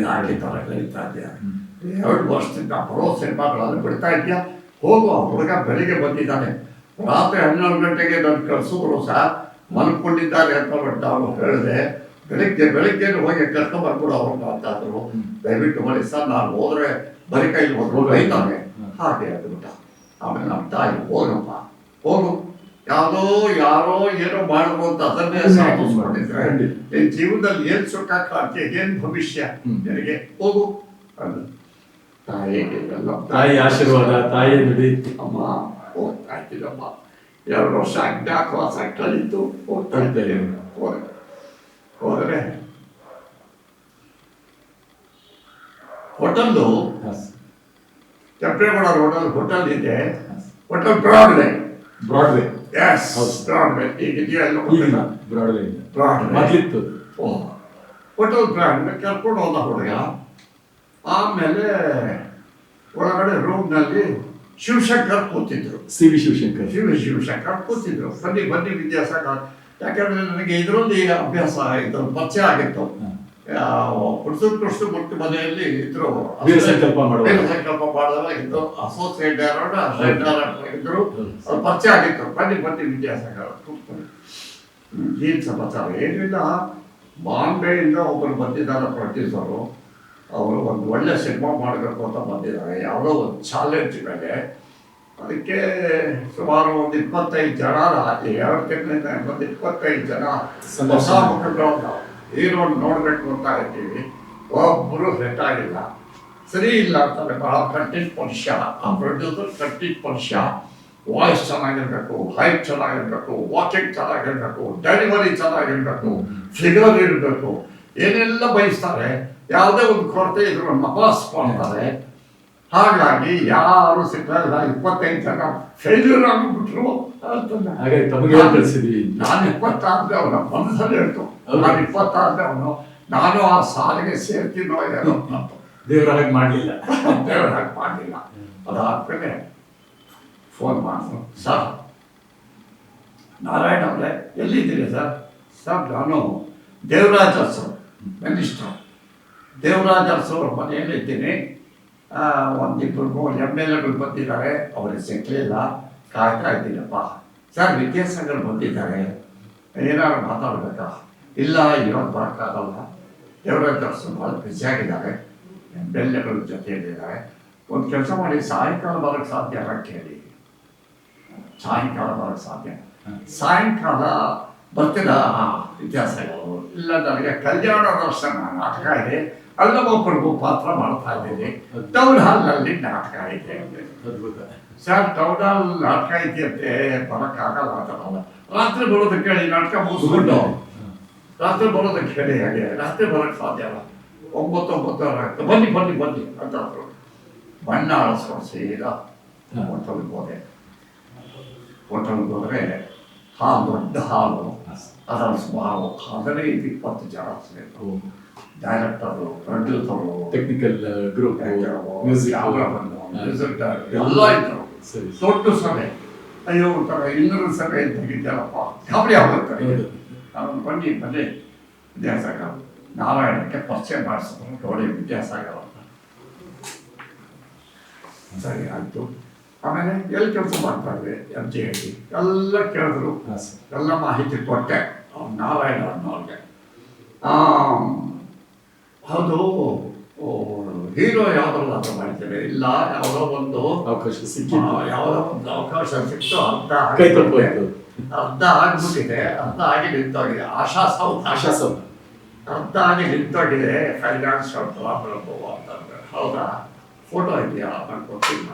ಯಾಕೆ ಥರ ಕರೀತಾ ಇದೆಯಾ, 2 ವರ್ಷದಿಂದ ಬರೋ ಸಿನಿಮಾಗಳಲ್ಲಿ ಬಿಡ್ತಾ ಇದೆಯಾ, ಹೋಗು. ಆ ಹುಡುಗ ಬೆಳಿಗ್ಗೆ ಬಂದಿದ್ದಾನೆ, ರಾತ್ರಿ 12 ಗಂಟೆಗೆ ನಾನು ಕಳಿಸಿದ್ರು ಸರ್, ಮಲ್ಕೊಂಡಿದ್ದಾರೆ ಅಂತ ಬಿಟ್ಟು ಅವರು ಹೇಳಿದೆ. ಬೆಳಿಗ್ಗೆ ಹೋಗಿ ಕರ್ಕೊಂಡ್ಬರ್ಬಿಡು ಅವ್ರನ್ನ ಅಂತಾದ್ರು. ದಯವಿಟ್ಟು ಬನ್ನಿ ಸರ್, ನಾನು ಹೋದ್ರೆ ಬರೀ ಕೈಲಿ ಹೋದ್ರು ಬೈತಾನೆ. ಹಾಗೆ ಅಂದ್ಬಿಟ್ಟ. ಆಮೇಲೆ ನಮ್ಮ ತಾಯಿ ಹೋಗಪ್ಪ ಹೋಗು, ಯಾರೋ ಏನೋ ಮಾಡಿದ್ರು ಅಂತ ಅದನ್ನೇ ಸಾಧಿಸ್ಕೊಂಡಿದ್ರೆ ನಿನ್ನ ಜೀವನದಲ್ಲಿ ಏನು ಸುಖ ಕಾಣ್ತೀಯ, ಏನು ಭವಿಷ್ಯ ನಿನಗೆ, ಹೋಗು ಅಂದು. ತಾಯಿಗೆ ಎಲ್ಲ ತಾಯಿ ಆಶೀರ್ವಾದ, ತಾಯಿ ನುಡಿ. ಅಮ್ಮ ಹೋಗ್ತಾ ಇದ್ದೀನಮ್ಮ, 2 ವರ್ಷ ಅಜ್ಞಾತವಾಸ ಕಲಿತು ಹೋಗ್ತಾ ಇದ್ದೇನೆ. ಹೋದರೆ ಹೋಟೆಲ್ಲು ಕೆಂಪೇಗೌಡ ರೋಡಲ್ಲಿ ಹೋಟೆಲ್ ಇದೆ, ಹೋಟೆಲ್ ಬ್ರಾಡ್ವೇ. S Broadway. ಈಗ ಇದೆಯಲ್ಲ ಬ್ರಾಡ್ವೇ ಮೊದಲಿತ್ತು. ಹೋಟೆಲ್ ಬ್ರಾಡ್ವೇ ಕರ್ಕೊಂಡು ಹೋದ ಹುಡುಗ. ಆಮೇಲೆ ಒಳಗಡೆ ರೂಮ್ನಲ್ಲಿ ಶಿವಶಂಕರ್ ಕೂತಿದ್ರು. ಸಿ ವಿ ಶಿವಶಂಕರ್ ಕೂತಿದ್ರು. ಬನ್ನಿ ವಿದ್ಯಾಸಾಗರ್, ಯಾಕಂದ್ರೆ ನನಗೆ ಇದರಲ್ಲಿ ಅಭ್ಯಾಸ ಇದ್ರು, ಪರಿಚಯ ಆಗಿತ್ತು. ಕೃಷ್ಣ ಮುಟ್ಟು ಮನೆಯಲ್ಲಿ ಇದ್ರು, ಸಂಕಲ್ಪ ಮಾಡಿದಾಗ ಇದ್ದು, ಅಸೋಸಿಯೇಟ್ ಡೈರೆಕ್ಟರ್ ಇದ್ರು, ಪರಿಚಯ ಆಗಿತ್ತು. ಬನ್ನಿ ವಿದ್ಯಾಸಾಗರ್ ಕೂತ್ಕೊಂಡು, ಏನು ಸಮಾಚಾರ? ಏನಿಲ್ಲ, ಬಾಂಬೆಯಿಂದ ಒಬ್ಬರು ಬಂದಿದ್ದಾರೆ ಪ್ರೊಡ್ಯೂಸರು, ಅವರು ಒಂದು ಒಳ್ಳೆ ಸಿನಿಮಾ ಮಾಡಬೇಕು ಅಂತ ಬಂದಿದ್ದಾರೆ, ಯಾವುದೋ ಒಂದು ಚಾಲೆಂಜ್ ಮೇಲೆ. ಅದಕ್ಕೆ ಸುಮಾರು ಒಂದು 25 ಜನ, 2 ತಿಂಗಳಿಂದ 25 ಜನ ಹೊಸ ಮುಖಗಳು ಹೀರೋನ್ ನೋಡಬೇಕು ಅಂತ ಇದ್ದೀವಿ. ಒಬ್ಬರು ಸೆಟ್ ಆಗಿಲ್ಲ, ಸರಿ ಇಲ್ಲ ಅಂತಾರೆ. ಬಹಳ ಕಂಟೆಂಟ್ ಮನುಷ್ಯ ಆ ಪ್ರೊಡ್ಯೂಸರ್, ಕಂಟೆಂಟ್ ಮನುಷ್ಯ. ವಾಯ್ಸ್ ಚೆನ್ನಾಗಿರ್ಬೇಕು, ಹೈಟ್ ಚೆನ್ನಾಗಿರ್ಬೇಕು, ವಾಕಿಂಗ್ ಚೆನ್ನಾಗಿರ್ಬೇಕು, ಡೆಲಿವರಿ ಚೆನ್ನಾಗಿರ್ಬೇಕು, ಫಿಗರ್ ಇರಬೇಕು, ಏನೆಲ್ಲ ಬಯಸ್ತಾರೆ. ಯಾವುದೇ ಒಂದು ಕೊರತೆ ಇದ್ರು ನಪಾಸ್ ಮಾಡ್ತಾರೆ. ಹಾಗಾಗಿ ಯಾರು ಸಿಕ್ಕಲ್ಲ. 25 ಜನ ಫೇಲ್ಯೂರ್ ಆಗಿಬಿಟ್ರು ಅಂತ ನಾನು 26 ಅವನ ಮನಸ್ಸಲ್ಲಿ ಹೇಳ್ತು, ನಾನು 26 ಅವನು, ನಾನು ಆ ಸಾಲಿಗೆ ಸೇರ್ತೀನೋ ಏನೋ ಅಂತ. ದೇವರ ಹಾಗೆ ಮಾಡಲಿಲ್ಲ. ಅದಾದ್ಮೇಲೆ ಫೋನ್ ಮಾಡಿದ್ರು, ಸರ್ ನಾರಾಯಣ ಅವರೇ ಎಲ್ಲಿದ್ದೀರಿ ಸರ್? ಸರ್ ನಾನು ದೇವರಾಜ್ ಅರಸು ಮಿನಿಸ್ಟ್ರು, ದೇವರಾಜ್ ಅರಸು ಅವ್ರ ಮನೆಯಲ್ಲಿದ್ದೀನಿ. 1-2-3 MLAಗಳು ಬಂದಿದ್ದಾರೆ, ಅವ್ರಿಗೆ ಸಿಕ್ಕಲಿಲ್ಲ, ಕಾಯ್ತಾ ಇದ್ದೀನಪ್ಪ. ಸರ್ ವಿದ್ಯಾಸಾಗರ್ ಬಂದಿದ್ದಾರೆ, ಏನಾದ್ರು ಮಾತಾಡ್ಬೇಕಾ? ಇಲ್ಲ ಇವತ್ತು ಬರೋಕ್ಕಾಗಲ್ಲ, ದೇವರಾಜ್ ಅರಸು ಭಾಳ ಬ್ಯುಸಿಯಾಗಿದ್ದಾರೆ, MLAಗಳ ಜೊತೆಯಲ್ಲಿದ್ದಾರೆ. ಒಂದು ಕೆಲಸ ಮಾಡಿ, ಸಾಯಂಕಾಲ ಬರೋಕ್ಕೆ ಸಾಧ್ಯ ಅಂತ ಕೇಳಿ. ಸಾಯಂಕಾಲ ಬರೋಕ್ಕೆ ಸಾಧ್ಯ? ಸಾಯಂಕಾಲ ಬರ್ತೀರಾ ವಿದ್ಯಾಸಾಗರ್? ಇಲ್ಲ, ನನಗೆ ಕಲ್ಯಾಣ ದರ್ಶನ ನಾಟಕ ಇದೆ, ಅಲ್ಲೊಬ್ಬರಿಗೂ ಪಾತ್ರ ಮಾಡ್ತಾ ಇದ್ದೀನಿ, ಟೌನ್ ಹಾಲ್ನಲ್ಲಿ ನಾಟಕ ಇದೆ. ಸರ್ ಟೌನ್ ಹಾಲ್ ನಾಟಕ ಇದೆಯಂತೆ, ಬರೋಕ್ಕಾಗಲ್ಲ ಅಂತ. ರಾತ್ರಿ ಬರೋದಕ್ಕೆ ಹೇಳಿ, ನಾಟಕ ಮುಗಿಸ್ಕೊಂಡು ರಾತ್ರಿ ಬರೋದಕ್ಕೆ ಹೇಳಿ. ಹಾಗೆ ರಾತ್ರಿ ಬರೋಕ್ಕೆ ಸಾಧ್ಯ ಅಲ್ಲ, 9 ಆಗ್ತದೆ, ಬನ್ನಿ ಅಂತ ಬಣ್ಣ ಅಳಿಸ್ಕೊಂಡು ಸೀದಾ ಹೋಟೆಲ್ಗೆ ಹೋದೆ. ಹೋಟೆಲ್ಗೆ ಹೋದರೆ ದೊಡ್ಡ ಹಾಲು, ಅದರ ಸುಮಾರು 15-20 ಜನ ಸೇರಿದ್ರು. Director, producer, technical group, music ಎಲ್ಲ ಇದ್ರು. ದೊಡ್ಡ ಸಭೆ. ಅಯ್ಯೋ ಒಂಥರ 200 ಸಭೆ ತೆಗಿದ್ದಾರಪ್ಪ, ಗಾಬರಿ ಆಗುತ್ತೆ. ನಾನು ಬನ್ನಿ ವಿದ್ಯಾಸಾಗರ್, ನಾರಾಯಣಕ್ಕೆ ಪರಿಚಯ ಮಾಡಿಸಿದ್ರು, ನೋಡಿ ವಿದ್ಯಾಸಾಗರ್ ಅಂತ. ಸರಿ ಆಯಿತು. ಆಮೇಲೆ ಎಲ್ಲಿ ಕೆಲಸ ಮಾಡ್ತಾ ಇದ್ವಿ MGI ಎಲ್ಲ ಕೇಳಿದ್ರು, ಎಲ್ಲ ಮಾಹಿತಿ ಕೊಟ್ಟೆ ನಾರಾಯಣ ಅನ್ನೋರಿಗೆ. ಹೌದು, ಹೀರೋ ಯಾವ್ದ್ರಲ್ಲ ಮಾಡ್ತೇವೆ? ಇಲ್ಲ, ಯಾವುದೋ ಒಂದು ಅವಕಾಶ ಸಿಕ್ತು, ಅರ್ಧ ಆಗ್ಬಿಟ್ಟಿದೆ, ಅರ್ಧ ಆಗಿ ನಿಂತೋಗಿದೆ. ಆಶಾ ಸೌಧ ಅರ್ಧ ಆಗಿ ನಿಂತೋಗಿದೆ, ಫೈನಾನ್ಸ್ ಅಂತಂದ್ರೆ. ಹೌದಾ, ಫೋಟೋ ಇದೆಯಾ? ನಾನು ಕೊಡ್ತೀನಿ.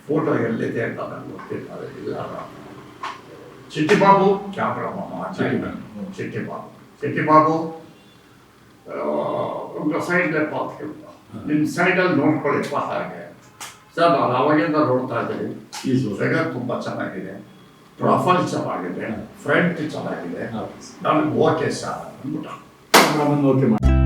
ಫೋಟೋ ಎಲ್ಲಿದೆ ಅಂತ ನನಗೆ ಗೊತ್ತಿಲ್ಲ. ಇಲ್ಲ ಚಿಟ್ಟಿ ಬಾಬು ಕ್ಯಾಮ್ರಾಮನ್ ಚಿಟ್ಟಿ ಬಾಬು ಒಂದು ಸೈಡ್ಲೆ ಪಾತ್ರೆ ನಿಮ್ಮ ಸೈಡಲ್ಲಿ ನೋಡ್ಕೊಳ್ಳಿಪ್ಪ ಹಾಗೆ ಸರ್. ನಾನು ಅವಾಗಿಂದ ನೋಡ್ತಾ ಇದ್ದೀನಿ. ಈ ಫಿಗರ್ ತುಂಬ ಚೆನ್ನಾಗಿದೆ, ಪ್ರೊಫೈಲ್ ಚೆನ್ನಾಗಿದೆ, ಫ್ರಂಟ್ ಚೆನ್ನಾಗಿದೆ, ನನಗೆ ಓಕೆ ಸರ್ ಅಂದ್ಬಿಟ್ಟು ಓಕೆ ಮಾಡಿ.